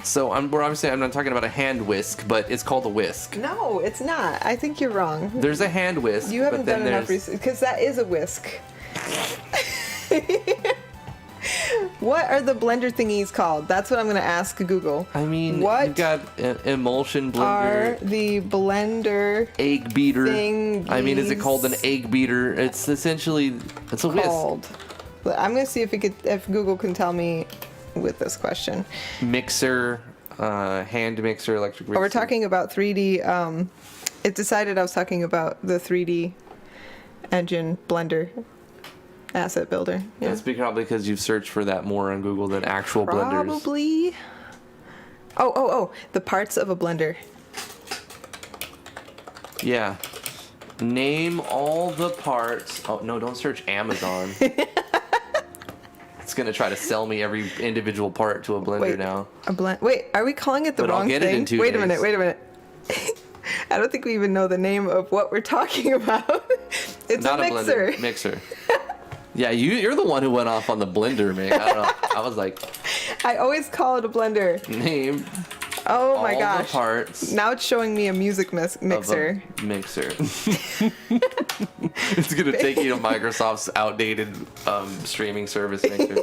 So I'm not talking about a hand whisk, but it's called a whisk. no, it's not. I think you're wrong. There's a hand whisk. You haven't but then done enough there's- research, because that is a whisk. What are the blender thingies called? That's what I'm going to ask Google. I mean, What you've got an emulsion are blender, the blender egg beater. thingies I mean, is it called an egg beater? It's essentially it's a whisk. called? I'm going to see if Google can tell me with this question. Mixer, hand mixer, electric mixer. Oh, we're talking about 3D. It decided I was talking about the 3D engine blender asset builder. Yeah. That's probably because you've searched for that more on Google than actual blenders. Probably. Oh, the parts of a blender. Yeah. Name all the parts. Oh, no, don't search Amazon. It's going to try to sell me every individual part to a blender now. Wait, are we calling it the But I'll wrong get it thing? in 2 Wait days. a minute. I don't think we even know the name of what we're talking about. It's Not a mixer. blender. Mixer. Yeah, you're the one who went off on the blender, man. I don't know. I was like, I always call it a blender. name Oh my all gosh. the parts Now it's showing me a music mixer. of a mixer. It's gonna take you to Microsoft's outdated streaming service mixer.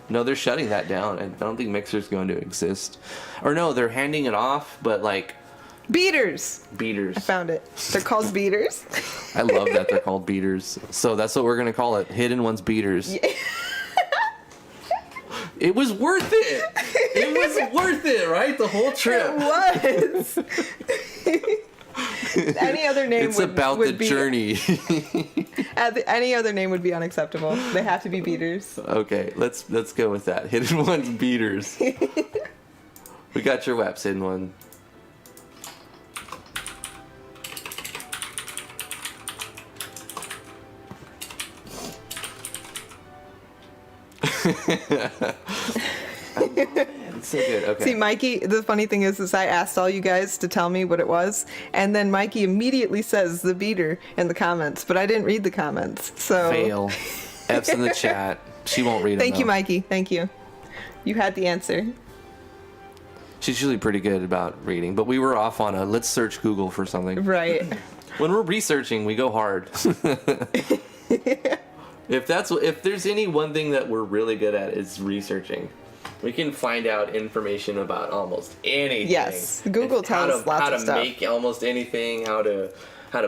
No, they're shutting that down. I don't think Mixer's going to exist. Or no, they're handing it off, but like... Beaters. Beaters. I found it. They're called beaters. I love that they're called beaters. So that's what we're going to call it. Hidden Ones beaters. Yeah. It was worth it. It was worth it, right? The whole trip. It was. Any other name It's about the be, journey. Any other name would be unacceptable. They have to be beaters. Okay, let's go with that. Hidden Ones beaters. We got your Weps, Hidden One. It's so good. Okay. See, Mikey, the funny thing is I asked all you guys to tell me what it was, and then Mikey immediately says the beater in the comments, but I didn't read the comments, so... Fail. F's in the chat. She won't read them. Thank you, Mikey. Thank you. You had the answer. She's usually pretty good about reading, but we were off on a let's search Google for something. Right. When we're researching, we go hard. If there's any one thing that we're really good at, is researching. We can find out information about almost anything. Yes, Google tells us lots of stuff. How to make almost anything, how to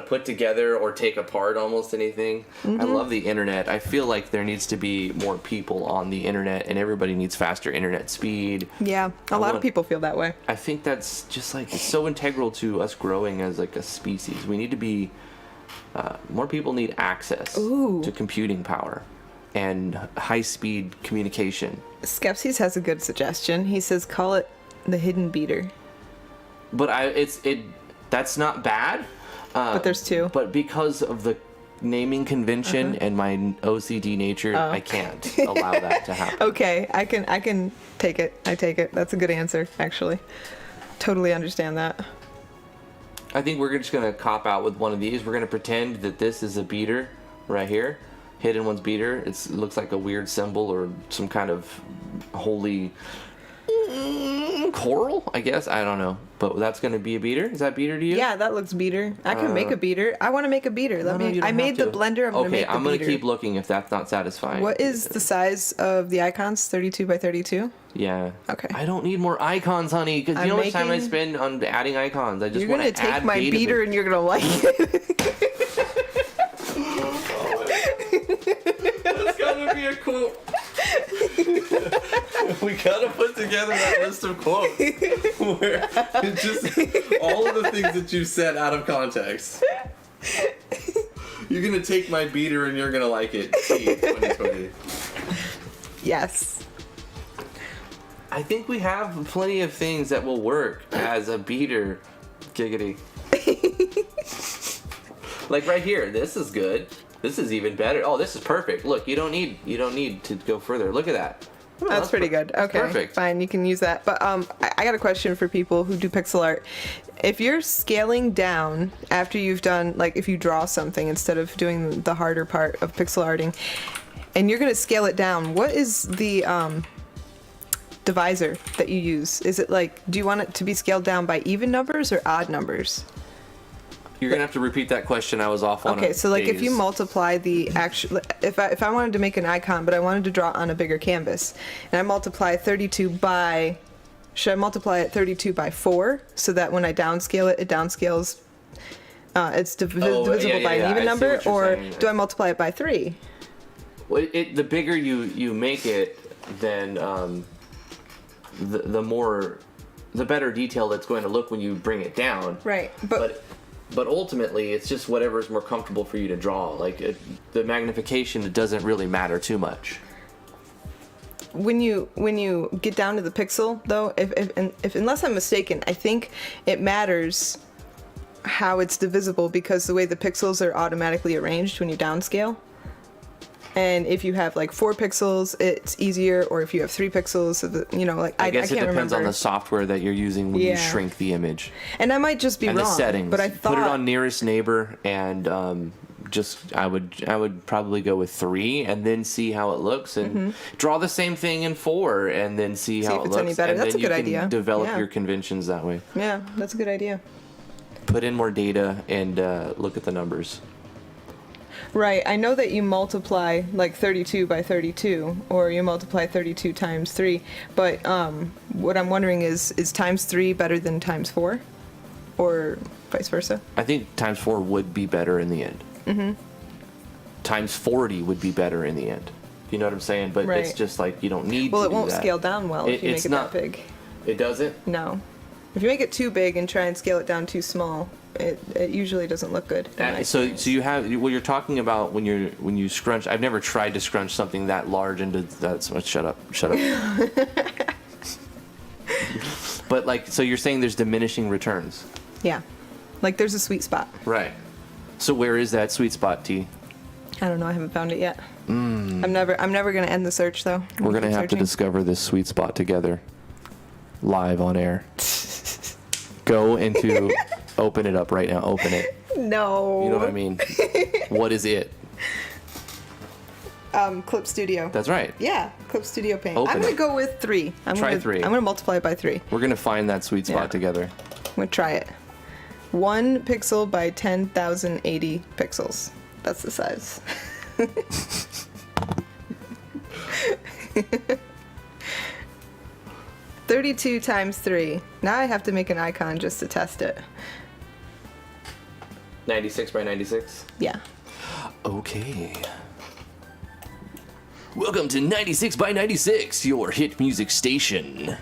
put together or take apart almost anything. I love the internet. I feel like there needs to be more people on the internet, and everybody needs faster internet speed. Yeah, a lot of people feel that way. I think that's just like, it's so integral to us growing as like a species. We need to be, more people need access to computing power and high-speed communication. Skepsis has a good suggestion. He says call it the hidden beater. But that's not bad. But there's two. But because of the naming convention and my OCD nature, I can't allow that to happen. Okay, I can take it. I take it. That's a good answer, actually. Totally understand that. I think we're just gonna cop out with one of these. We're gonna pretend that this is a beater right here. Hidden One's beater. It looks like a weird symbol or some kind of holy coral, I guess. I don't know. But that's going to be a beater? Is that beater to you? Yeah, that looks beater. I can make a beater. I want to make a beater. I made the blender. I'm going to make the beater. Okay, I'm going to keep looking if that's not satisfying. What is the size of the icons? 32 by 32? Yeah. Okay. I don't need more icons, honey, because you know how much time I spend on adding icons. I just want to add. You're going to take my beater and you're going to like it. That's got to be a quote. We gotta put together that list of quotes where it's just all of the things that you said out of context. You're gonna take my beater and you're gonna like it. See, 2020. Yes. I think we have plenty of things that will work as a beater. Giggity. Like right here, this is good. This is even better. Oh, this is perfect. Look, you don't need to go further. Look at that. Oh, that's pretty good. Okay, perfect. Fine, you can use that. But I got a question for people who do pixel art. If you're scaling down after you've done, like if you draw something instead of doing the harder part of pixel arting, and you're going to scale it down, what is the divisor that you use? Is it like, do you want it to be scaled down by even numbers or odd numbers? You're gonna have to repeat that question. I was off on. Okay, so like if you multiply the actual, if I wanted to make an icon, but I wanted to draw on a bigger canvas, and I multiply 32 by, should I multiply it 32 by 4 so that when I downscale it, it downscales, it's divisible by an even number, or do I multiply it by 3? Well, the bigger you make it, then the better detailed it's going to look when you bring it down. Right, But ultimately, it's just whatever is more comfortable for you to draw. Like the magnification, it doesn't really matter too much. When you get down to the pixel, though, if unless I'm mistaken, I think it matters how it's divisible because the way the pixels are automatically arranged when you downscale. And if you have like 4 pixels, it's easier, or if you have 3 pixels, I guess can't it depends remember. on the software that you're using when you shrink the image. And I might just be wrong. And the settings. But I thought, put it on nearest neighbor and I would probably go with 3 and then see how it looks, and draw the same thing in 4 and then see how if it it's looks. any better. And That's then a good you can idea. develop Yeah. your conventions that way. Yeah, that's a good idea. Put in more data and look at the numbers. Right, I know that you multiply like 32 by 32, or you multiply 32 times 3, but what I'm wondering is times 3 better than times 4? Or vice versa? I think times 4 would be better in the end. Times 40 would be better in the end. You know what I'm saying? But Right. it's just like you don't need Well, to it won't do that. scale down well if you make It's it not- that big. It doesn't? No. If you make it too big and try and scale it down too small, it usually doesn't look good. in my So experience. you have what you're talking about when you scrunch. I've never tried to scrunch something that large into that. So much. Shut up. But like, so you're saying there's diminishing returns, Yeah. Like there's a sweet spot. right? So where is that sweet spot, T? I don't know, I haven't found it yet. I'm never gonna end the search though. We're gonna Keep have to searching. discover this sweet spot together, live on air. Go into, open it up right now. Open it. No. You know what I mean? What is it? Clip Studio. That's right. Yeah, Clip Studio Paint. Open I'm gonna it. go with 3. Try 3. I'm gonna multiply it by 3. We're gonna find that sweet spot Yeah. together. I'm gonna try it. 1 pixel by 10,080 pixels. That's the size. 32 times 3. Now I have to make an icon just to test it. 96 by 96. Yeah. Okay. Welcome to 96 by 96, your hit music station.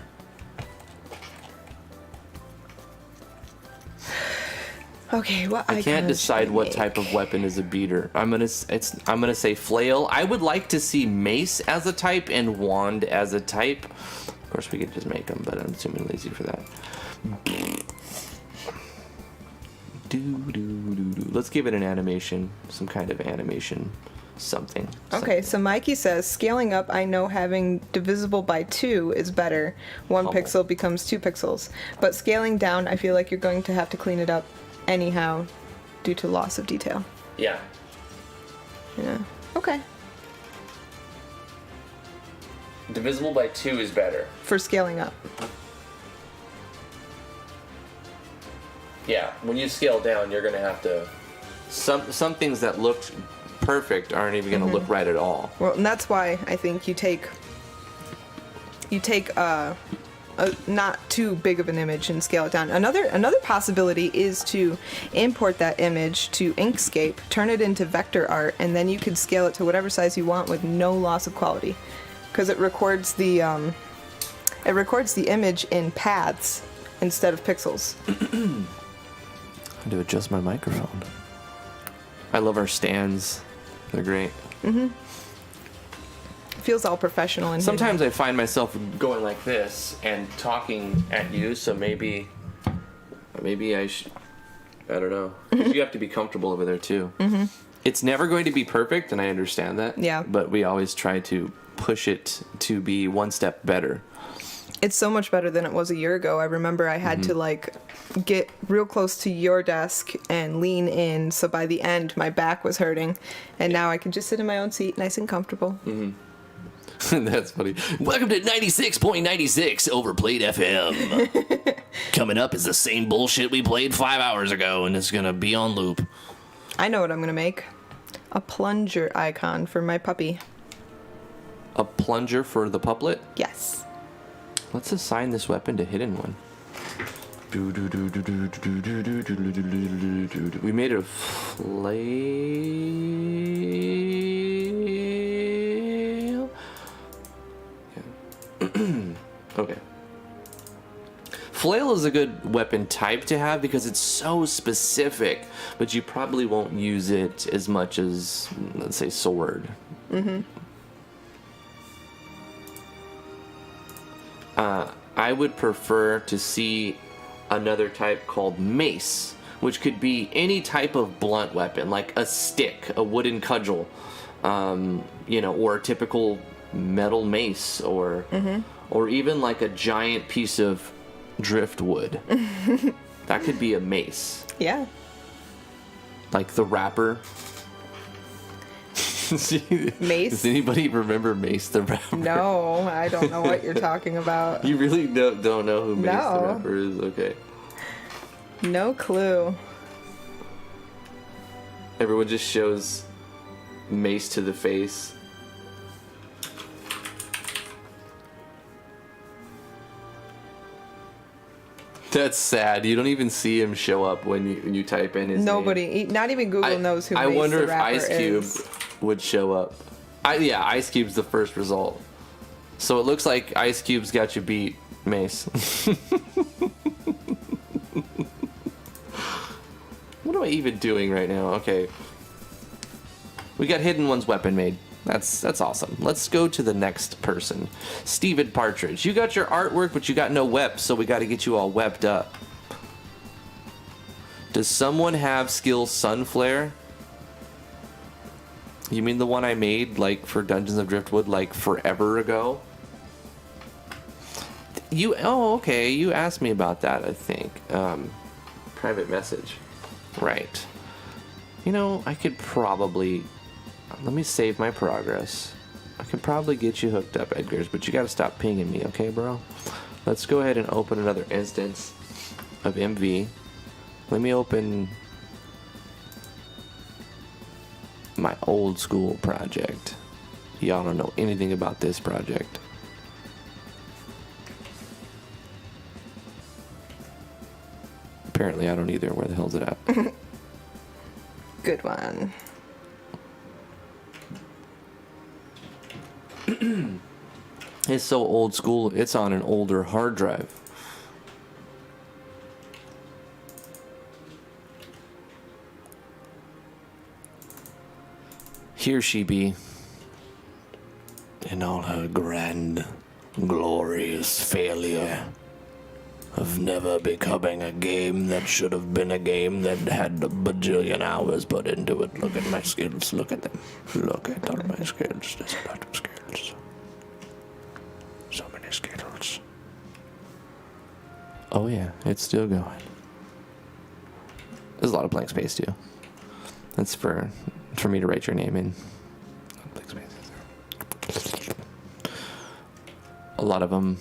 Okay, what I can't icon decide should I what make? type of weapon is a beater. I'm gonna say flail. I would like to see mace as a type and wand as a type. Of course, we could just make them, but I'm assuming lazy for that. Let's give it an animation, some kind of animation, something. Okay, so Mikey says, scaling up, I know having divisible by 2 is better. 1 Humble. pixel becomes 2 pixels. But scaling down, I feel like you're going to have to clean it up anyhow due to loss of detail. Yeah. Yeah. Okay. Divisible by 2 is better. For scaling up. Yeah, when you scale down, you're gonna have to. Some things that looked perfect aren't even gonna look right at all. Well, and that's why I think you take a not too big of an image and scale it down. Another possibility is to import that image to Inkscape, turn it into vector art, and then you could scale it to whatever size you want with no loss of quality, because it records the image in paths instead of pixels. I had to adjust my microphone. I love our stands. They're great. It feels all professional in Sometimes I find myself going like this and talking at you, so maybe I should. I don't know. 'Cause you have to be comfortable over there too. It's never going to be perfect, and I understand that. Yeah. But we always try to push it to be one step better. It's so much better than it was a year ago. I remember I had to like get real close to your desk and lean in, so by the end my back was hurting, and now I can just sit in my own seat, nice and comfortable. That's funny. Welcome to 96.96 Overplayed FM. Coming up is the same bullshit we played 5 hours ago, and it's gonna be on loop. I know what I'm gonna make. A plunger icon for my puppy. A plunger for the puppet. Yes. Let's assign this weapon to hidden one. We made a flail. Yeah. Okay. Flail is a good weapon type to have because it's so specific, but you probably won't use it as much as, let's say, sword. I would prefer to see another type called mace, which could be any type of blunt weapon, like a stick, a wooden cudgel, or a typical metal mace, or even like a giant piece of driftwood. That could be a mace, Yeah. like the wrapper Mace? Does anybody remember Mace the Rapper? No, I don't know what you're talking about. You really don't know who Mace the No. Rapper is? Okay. No clue. Everyone just shows Mace to the face. That's sad. You don't even see him show up when you type in his name. Nobody, not even Google knows who I Mace wonder the if Rapper Ice Cube is. would show up. Yeah, Ice Cube's the first result. So it looks like Ice Cube's got you beat, Mace. What am I even doing right now? Okay. We got Hidden One's weapon made. That's awesome. Let's go to the next person. Steven Partridge. You got your artwork, but you got no web, so we got to get you all webbed up. Does someone have skill Sunflare? You mean the one I made, like, for Dungeons of Driftwood, like, forever ago? Oh, okay. You asked me about that, I think. Private message. Right. You know, I could probably... Let me save my progress. I could probably get you hooked up, Edgars, but you gotta stop pinging me, okay, bro? Let's go ahead and open another instance of MV. Let me open my old school project. Y'all don't know anything about this project. Apparently I don't either. Where the hell's it at? Good one. It's so old school, it's on an older hard drive. Here she be, in all her grand, glorious failure of never becoming a game that should have been a game that had a bajillion hours put into it. Look at my skills, look at them. Look at all my skills, there's a lot of skills. So many skills. Oh yeah, it's still going. There's a lot of blank space too. That's for me to write your name in. Blank spaces. A lot of them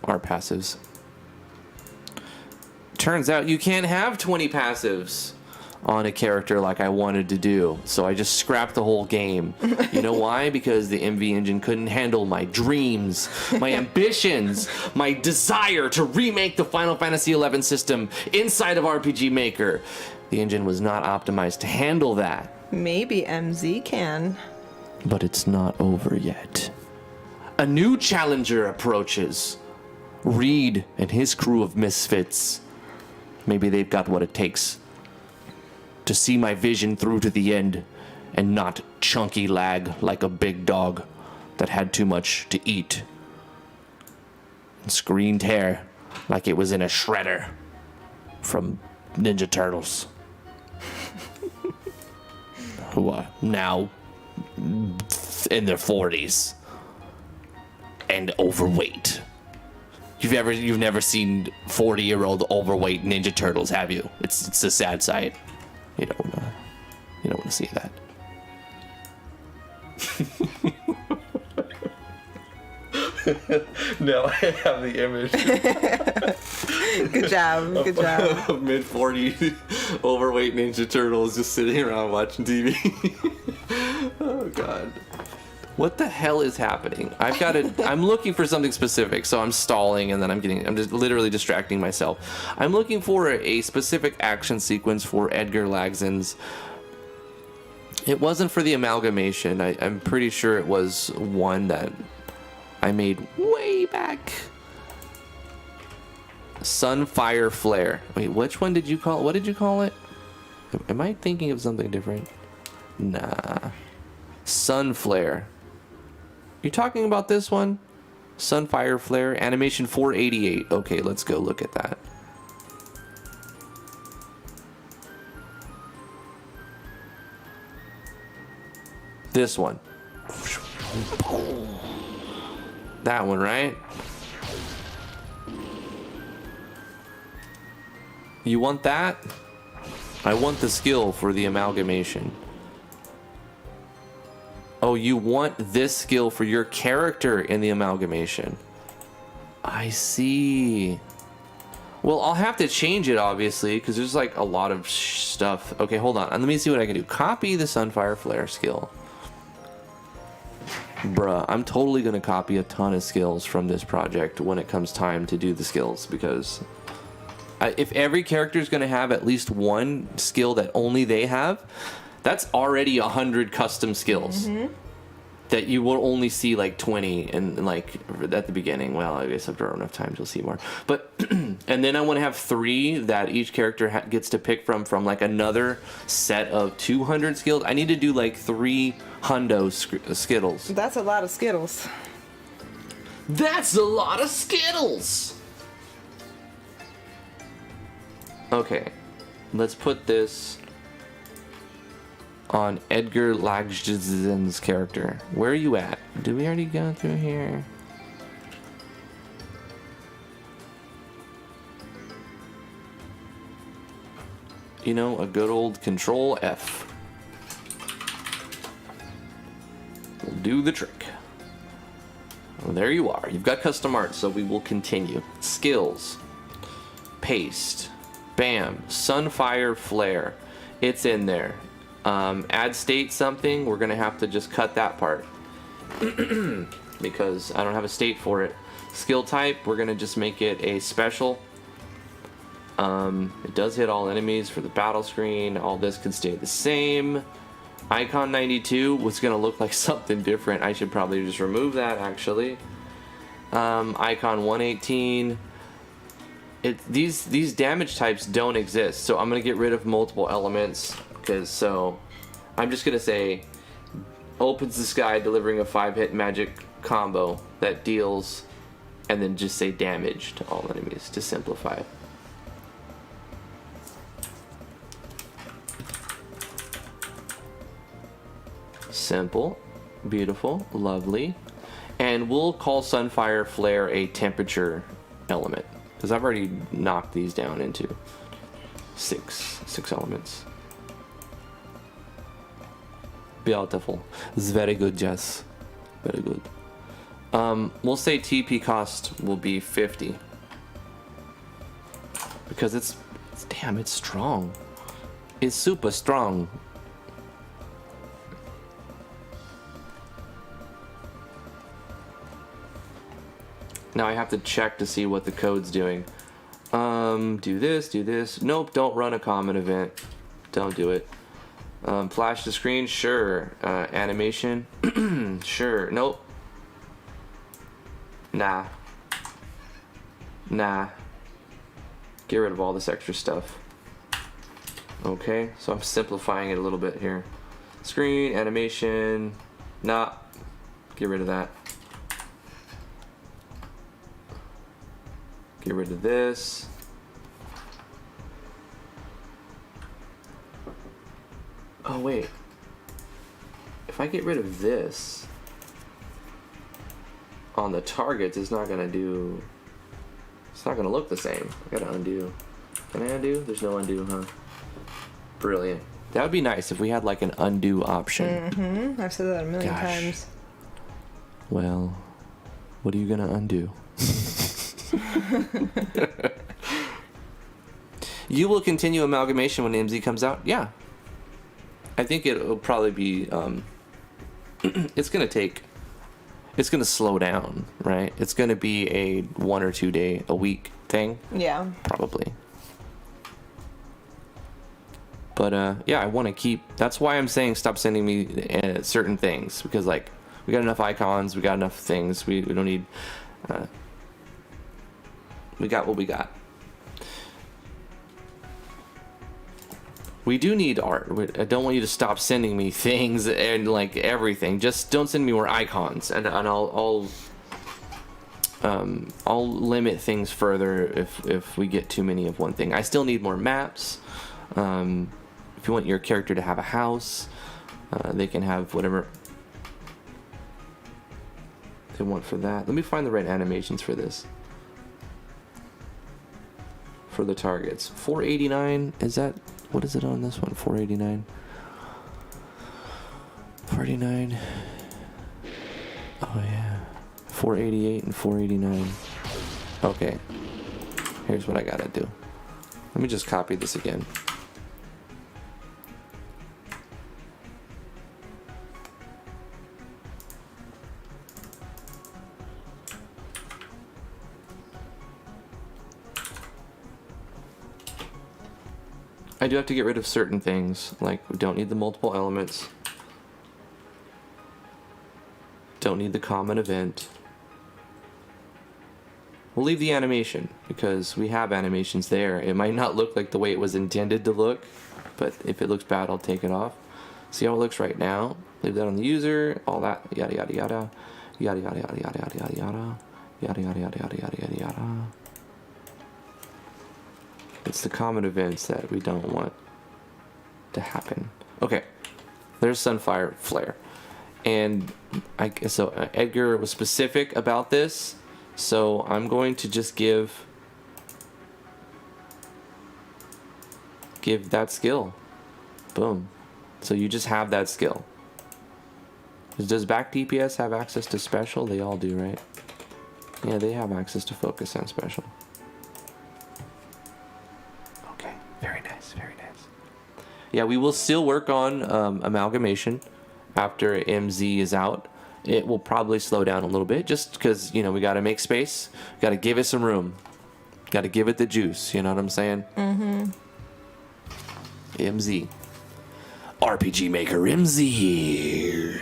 are passives. Turns out you can't have 20 passives on a character like I wanted to do, so I just scrapped the whole game. You know why? Because the MV engine couldn't handle my dreams, my ambitions, my desire to remake the Final Fantasy XI system inside of RPG Maker. The engine was not optimized to handle that. Maybe MZ can. But it's not over yet. A new challenger approaches. Reed and his crew of misfits. Maybe they've got what it takes to see my vision through to the end and not chunky lag like a big dog that had too much to eat. And screened hair like it was in a shredder from Ninja Turtles. Who are now in their 40s and overweight. You've never seen 40-year-old overweight Ninja Turtles, have you? It's a sad sight. You don't want to see that. Now I have the image. Good job. Good job. Of mid-40 overweight Ninja Turtles just sitting around watching TV. Oh God. What the hell is happening? I'm looking for something specific, so I'm stalling and then I'm just literally distracting myself. I'm looking for a specific action sequence for Edgar Lagzen's. It wasn't for the amalgamation. I'm pretty sure it was one that I made way back. Sunfire Flare. Wait, which one did you call it? What did you call it? Am I thinking of something different? Nah. Sunflare. You talking about this one? Sunfire Flare, animation 488. Okay, let's go look at that. This one. That one, right? You want that? I want the skill for the amalgamation. Oh, you want this skill for your character in the amalgamation. I see. Well, I'll have to change it, obviously, because there's like a lot of stuff. Okay, hold on. Let me see what I can do. Copy the Sunfire Flare skill. Bruh, I'm totally going to copy a ton of skills from this project when it comes time to do the skills, because if every character is going to have at least one skill that only they have, that's already 100 custom skills. Mm-hmm. That you will only see like 20 and like at the beginning. Well, I guess after enough time you'll see more. But and then I want to have 3 that each character gets to pick from like another set of 200 skills. I need to do like 3 hundo skittles. That's a lot of Skittles. That's a lot of skittles. Okay, let's put this on Edgar Lagsden's character. Where are you at? Did we already go through here? You know, a good old Control F will do the trick. Well, there you are. You've got custom art, so we will continue. Skills. Paste. Bam. Sunfire Flare. It's in there. Add state something, we're going to have to just cut that part because I don't have a state for it. Skill type, we're going to just make it a special. It does hit all enemies for the battle screen. All this can stay the same. Icon 92 was going to look like something different. I should probably just remove that, actually. Icon 118. These damage types don't exist, so I'm going to get rid of multiple elements. So I'm just gonna say opens the sky, delivering a 5-hit magic combo that deals, and then just say damage to all enemies to simplify. Simple, beautiful, lovely. And we'll call Sunfire Flare a temperature element, because I've already knocked these down into six elements. Beautiful. This is very good, Jess. Very good. We'll say TP cost will be 50. Because it's damn, it's strong. It's super strong. Now I have to check to see what the code's doing. Do this, do this. Nope, don't run a common event. Don't do it. Flash the screen, sure. Animation, sure. Nope. Nah. Get rid of all this extra stuff. Okay, so I'm simplifying it a little bit here. Screen, animation, nah. Get rid of that. Get rid of this. Oh wait, if I get rid of this on the targets, it's not gonna look the same. I gotta undo. Can I undo? There's no undo, huh? Brilliant. That would be nice if we had like an undo option. Mm-hmm. I've said that a million times. Well, what are you gonna undo? You will continue amalgamation when MZ comes out? Yeah. I think it'll probably be, it's going to slow down, right? It's going to be a 1 or 2 day a week thing. Yeah. Probably. But, yeah, I want to keep, that's why I'm saying stop sending me certain things, because, like, we got enough icons, we got enough things, we don't need, we got what we got. We do need art. I don't want you to stop sending me things and like everything. Just don't send me more icons, and I'll limit things further if we get too many of one thing. I still need more maps. If you want your character to have a house, they can have whatever they want for that. Let me find the right animations for this. For the targets, 489. Is that? What is it on this one? 489. 49. 488 and 489. Okay. Here's what I gotta do. Let me just copy this again. I do have to get rid of certain things, like we don't need the multiple elements. Don't need the common event. We'll leave the animation because we have animations there. It might not look like the way it was intended to look, but if it looks bad, I'll take it off. See how it looks right now? Leave that on the user, all that, yada yada yada, yada yada yada yada yada yada yada, yada yada yada yada yada yada yada. It's the common events that we don't want to happen. Okay, there's Sunfire Flare. And so Edgar was specific about this, so I'm going to just give that skill. Boom. So you just have that skill. Does back DPS have access to special? They all do, right? Yeah, they have access to focus and special. Okay, very nice, very nice. Yeah, we will still work on amalgamation after MZ is out. It will probably slow down a little bit just because, you know, we got to make space. Got to give it some room. Got to give it the juice. You know what I'm saying? Mm-hmm. MZ. RPG Maker MZ.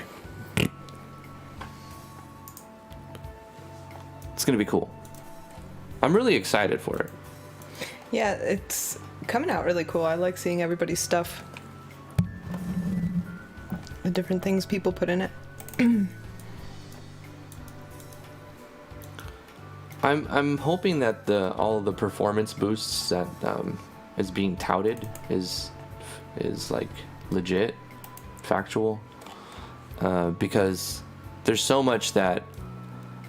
It's going to be cool. I'm really excited for it. Yeah, it's coming out really cool. I like seeing everybody's stuff. The different things people put in it. I'm hoping that all of the performance boosts that is being touted is like legit, factual, because there's so much that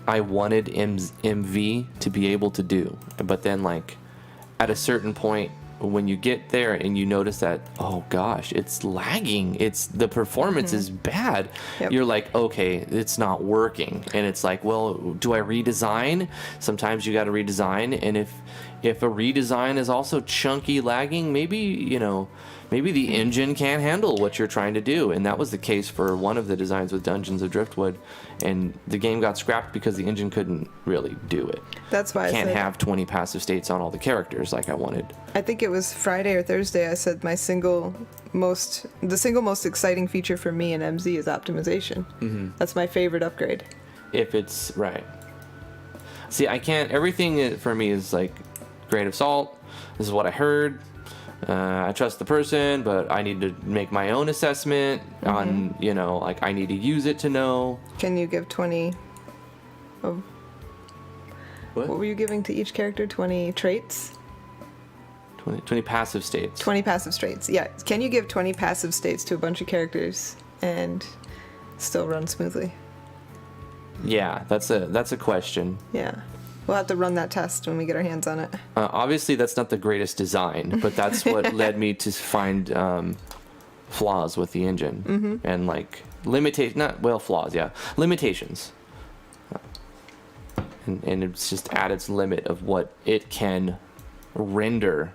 I wanted MV to be able to do, but then like at a certain point when you get there and you notice that, oh gosh, it's lagging, the performance is bad. Yep. You're like, okay, it's not working. And it's like, well, do I redesign? Sometimes you got to redesign. And if a redesign is also chunky lagging, maybe the engine can't handle what you're trying to do. And that was the case for one of the designs with Dungeons of Driftwood, and the game got scrapped because the engine couldn't really do it. That's why I can't have 20 passive states on all the characters like I wanted. I think it was Friday or Thursday I said the single most exciting feature for me in MZ is optimization. Mm-hmm. That's my favorite upgrade. If it's right. See, I can't, everything for me is like grain of salt. This is what I heard. I trust the person, but I need to make my own assessment on, like I need to use it to know. Can you give 20 of... What were you giving to each character? 20 traits? 20 passive states. 20 passive states, yeah. Can you give 20 passive states to a bunch of characters and still run smoothly? Yeah, that's a question. Yeah. We'll have to run that test when we get our hands on it. Obviously, that's not the greatest design, but that's what led me to find flaws with the engine and like limitations. And it's just at its limit of what it can render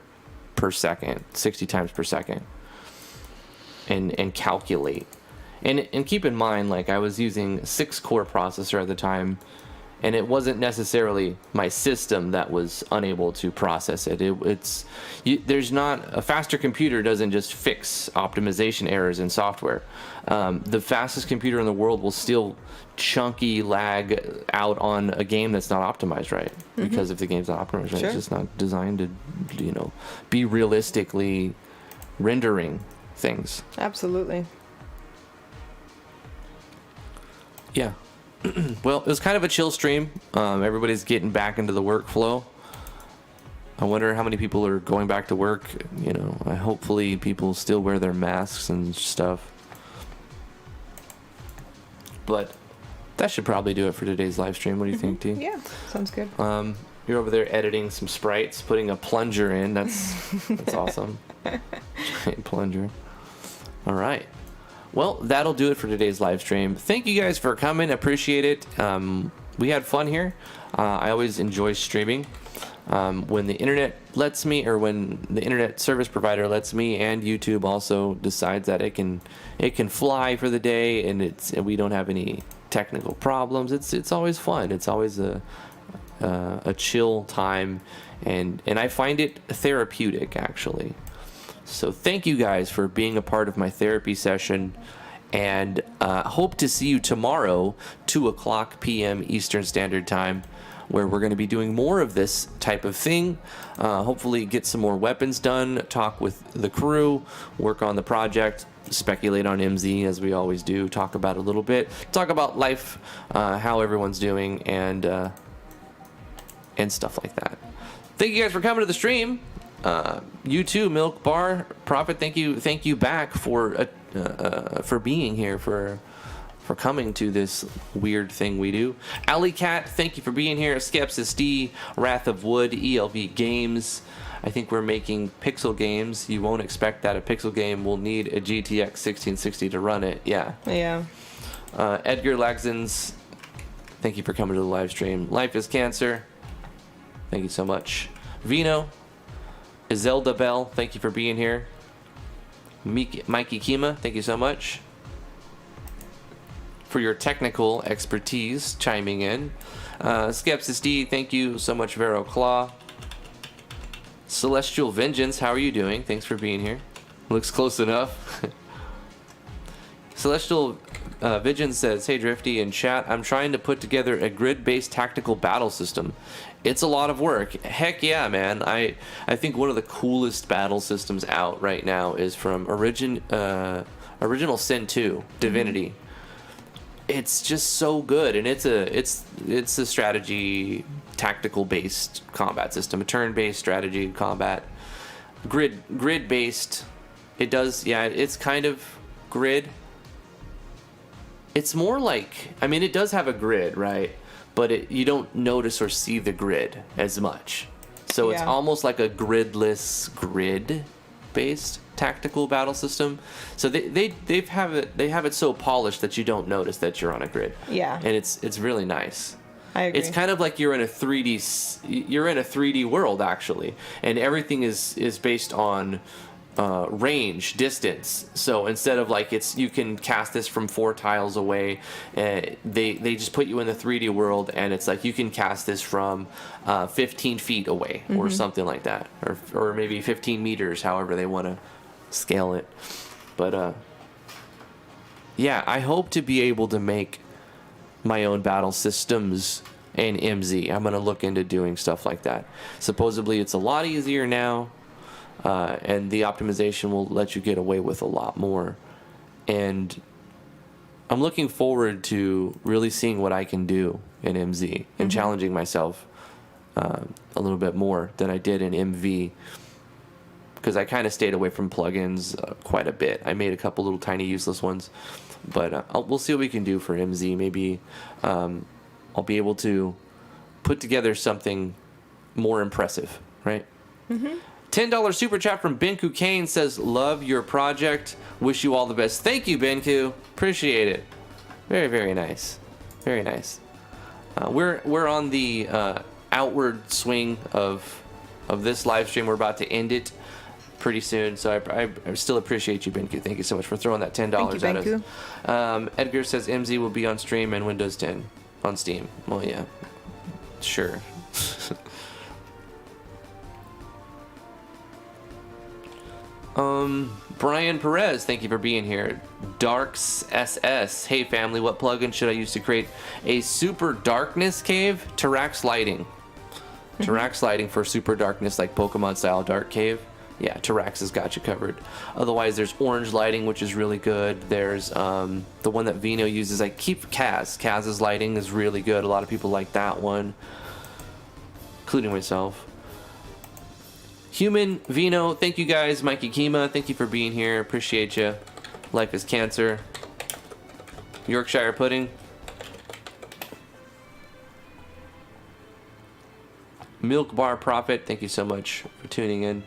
per second, 60 times per second, and calculate. And keep in mind, like I was using a 6-core processor at the time. And it wasn't necessarily my system that was unable to process it. There's not a faster computer doesn't just fix optimization errors in software. The fastest computer in the world will still chunky lag out on a game that's not optimized right. Because if the game's not optimized right, it's just not designed to, be realistically rendering things. Absolutely. Yeah. Well, it was kind of a chill stream. Everybody's getting back into the workflow. I wonder how many people are going back to work. Hopefully people still wear their masks and stuff. But that should probably do it for today's live stream. What do you think, T? Yeah, sounds good. You're over there editing some sprites, putting a plunger in. That's awesome. Giant plunger. All right. Well, that'll do it for today's live stream. Thank you guys for coming. Appreciate it. we had fun here. I always enjoy streaming. When the internet lets me, or when the internet service provider lets me, and YouTube also decides that it can fly for the day, and we don't have any technical problems. It's always fun. It's always a chill time, and I find it therapeutic, actually. So thank you guys for being a part of my therapy session, and hope to see you tomorrow, 2:00 p.m. Eastern Standard Time, where we're going to be doing more of this type of thing. Hopefully get some more weapons done, talk with the crew, work on the project, speculate on MZ as we always do, talk about it a little bit, talk about life, how everyone's doing, and stuff like that. Thank you guys for coming to the stream. You too, Milk Bar Prophet. Thank you back for being here, for coming to this weird thing we do. Alley Cat, thank you for being here. Skepsis D, Wrath of Wood, ELV Games. I think we're making pixel games. You won't expect that a pixel game will need a GTX 1660 to run it. Yeah. Edgar Laxons, thank you for coming to the live stream. Life is Cancer, thank you so much. Vino, Izelda Bell, thank you for being here. Mikey Kima, thank you so much for your technical expertise chiming in. Skepsis D, thank you so much. Vero Claw. Celestial Vengeance, how are you doing? Thanks for being here. Looks close enough. Celestial Vengeance says, hey Drifty in chat, I'm trying to put together a grid-based tactical battle system. It's a lot of work. Heck yeah, man. I think one of the coolest battle systems out right now is from Original Sin 2, Divinity. Mm-hmm. It's just so good, and it's a strategy tactical based combat system, a turn based strategy combat, grid based. It's kind of grid. It's more like, I mean, it does have a grid, right? But you don't notice or see the grid as much. So it's almost like a gridless grid-based tactical battle system. So they have it so polished that you don't notice that you're on a grid. Yeah. And it's really nice. I agree. It's kind of like you're in a 3D world actually, and everything is based on range, distance. So instead of like you can cast this from 4 tiles away, they just put you in the 3D world, and it's like you can cast this from 15 feet away, or something like that, or maybe 15 meters, however they want to scale it. But yeah, I hope to be able to make my own battle systems in MZ. I'm going to look into doing stuff like that. Supposedly it's a lot easier now. And the optimization will let you get away with a lot more. And I'm looking forward to really seeing what I can do in MZ and challenging myself a little bit more than I did in MV. Because I kind of stayed away from plugins quite a bit. I made a couple little tiny useless ones. But we'll see what we can do for MZ. Maybe I'll be able to put together something more impressive, right? Mm-hmm. $10 super chat from Benku Kane says, love your project. Wish you all the best. Thank you, Benku. Appreciate it. Very, very nice. Very nice. We're on the outward swing of this live stream. We're about to end it pretty soon. So I still appreciate you, Benku. Thank you so much for throwing that $10 at us. Edgar says MZ will be on stream and Windows 10 on Steam. Well, yeah. Sure. Brian Perez, thank you for being here. Darks SS, hey family, what plugin should I use to create a super darkness cave? Tarax lighting. Tarax lighting for super darkness, like Pokemon style dark cave. Yeah, Tarax has got you covered. Otherwise, there's orange lighting, which is really good. There's the one that Vino uses. I keep Kaz. Kaz's lighting is really good. A lot of people like that one, including myself. Human, Vino, thank you guys. Mikey Kima, thank you for being here. Appreciate you. Life is Cancer. Yorkshire Pudding. Milk Bar Prophet, thank you so much for tuning in.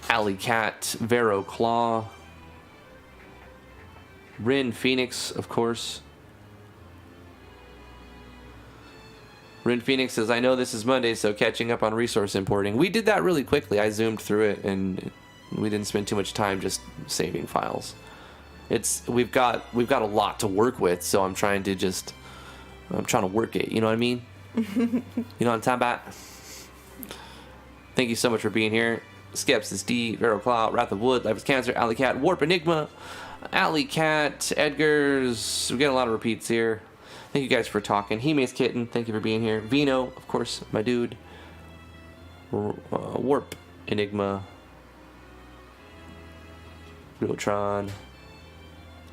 Alley Cat, Vero Claw. Rin Phoenix, of course. Rin Phoenix says, I know this is Monday, so catching up on resource importing. We did that really quickly. I zoomed through it, and we didn't spend too much time just saving files. We've got a lot to work with, so I'm trying to work it. You know what I mean? You know what I'm talking about? Thank you so much for being here. Skepsis D, Vero Claw, Wrath of Wood, Life is Cancer, Alley Cat, Warp Enigma, Alley Cat, Edgar's. We get a lot of repeats here. Thank you guys for talking. Hime's Kitten, thank you for being here. Vino, of course, my dude. Warp Enigma. Realtron.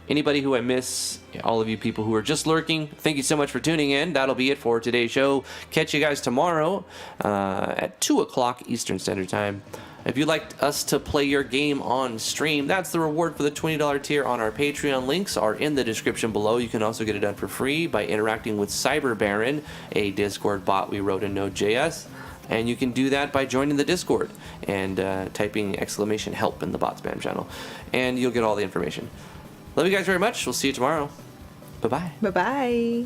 Anybody who I miss, all of you people who are just lurking, thank you so much for tuning in. That'll be it for today's show. Catch you guys tomorrow at 2 o'clock Eastern Standard Time. If you'd like us to play your game on stream, that's the reward for the $20 tier on our Patreon. Links are in the description below. You can also get it done for free by interacting with Cyber Baron, a Discord bot we wrote in Node.js. And you can do that by joining the Discord and typing !help in the bot spam channel. And you'll get all the information. Love you guys very much. We'll see you tomorrow. Bye-bye. Bye-bye.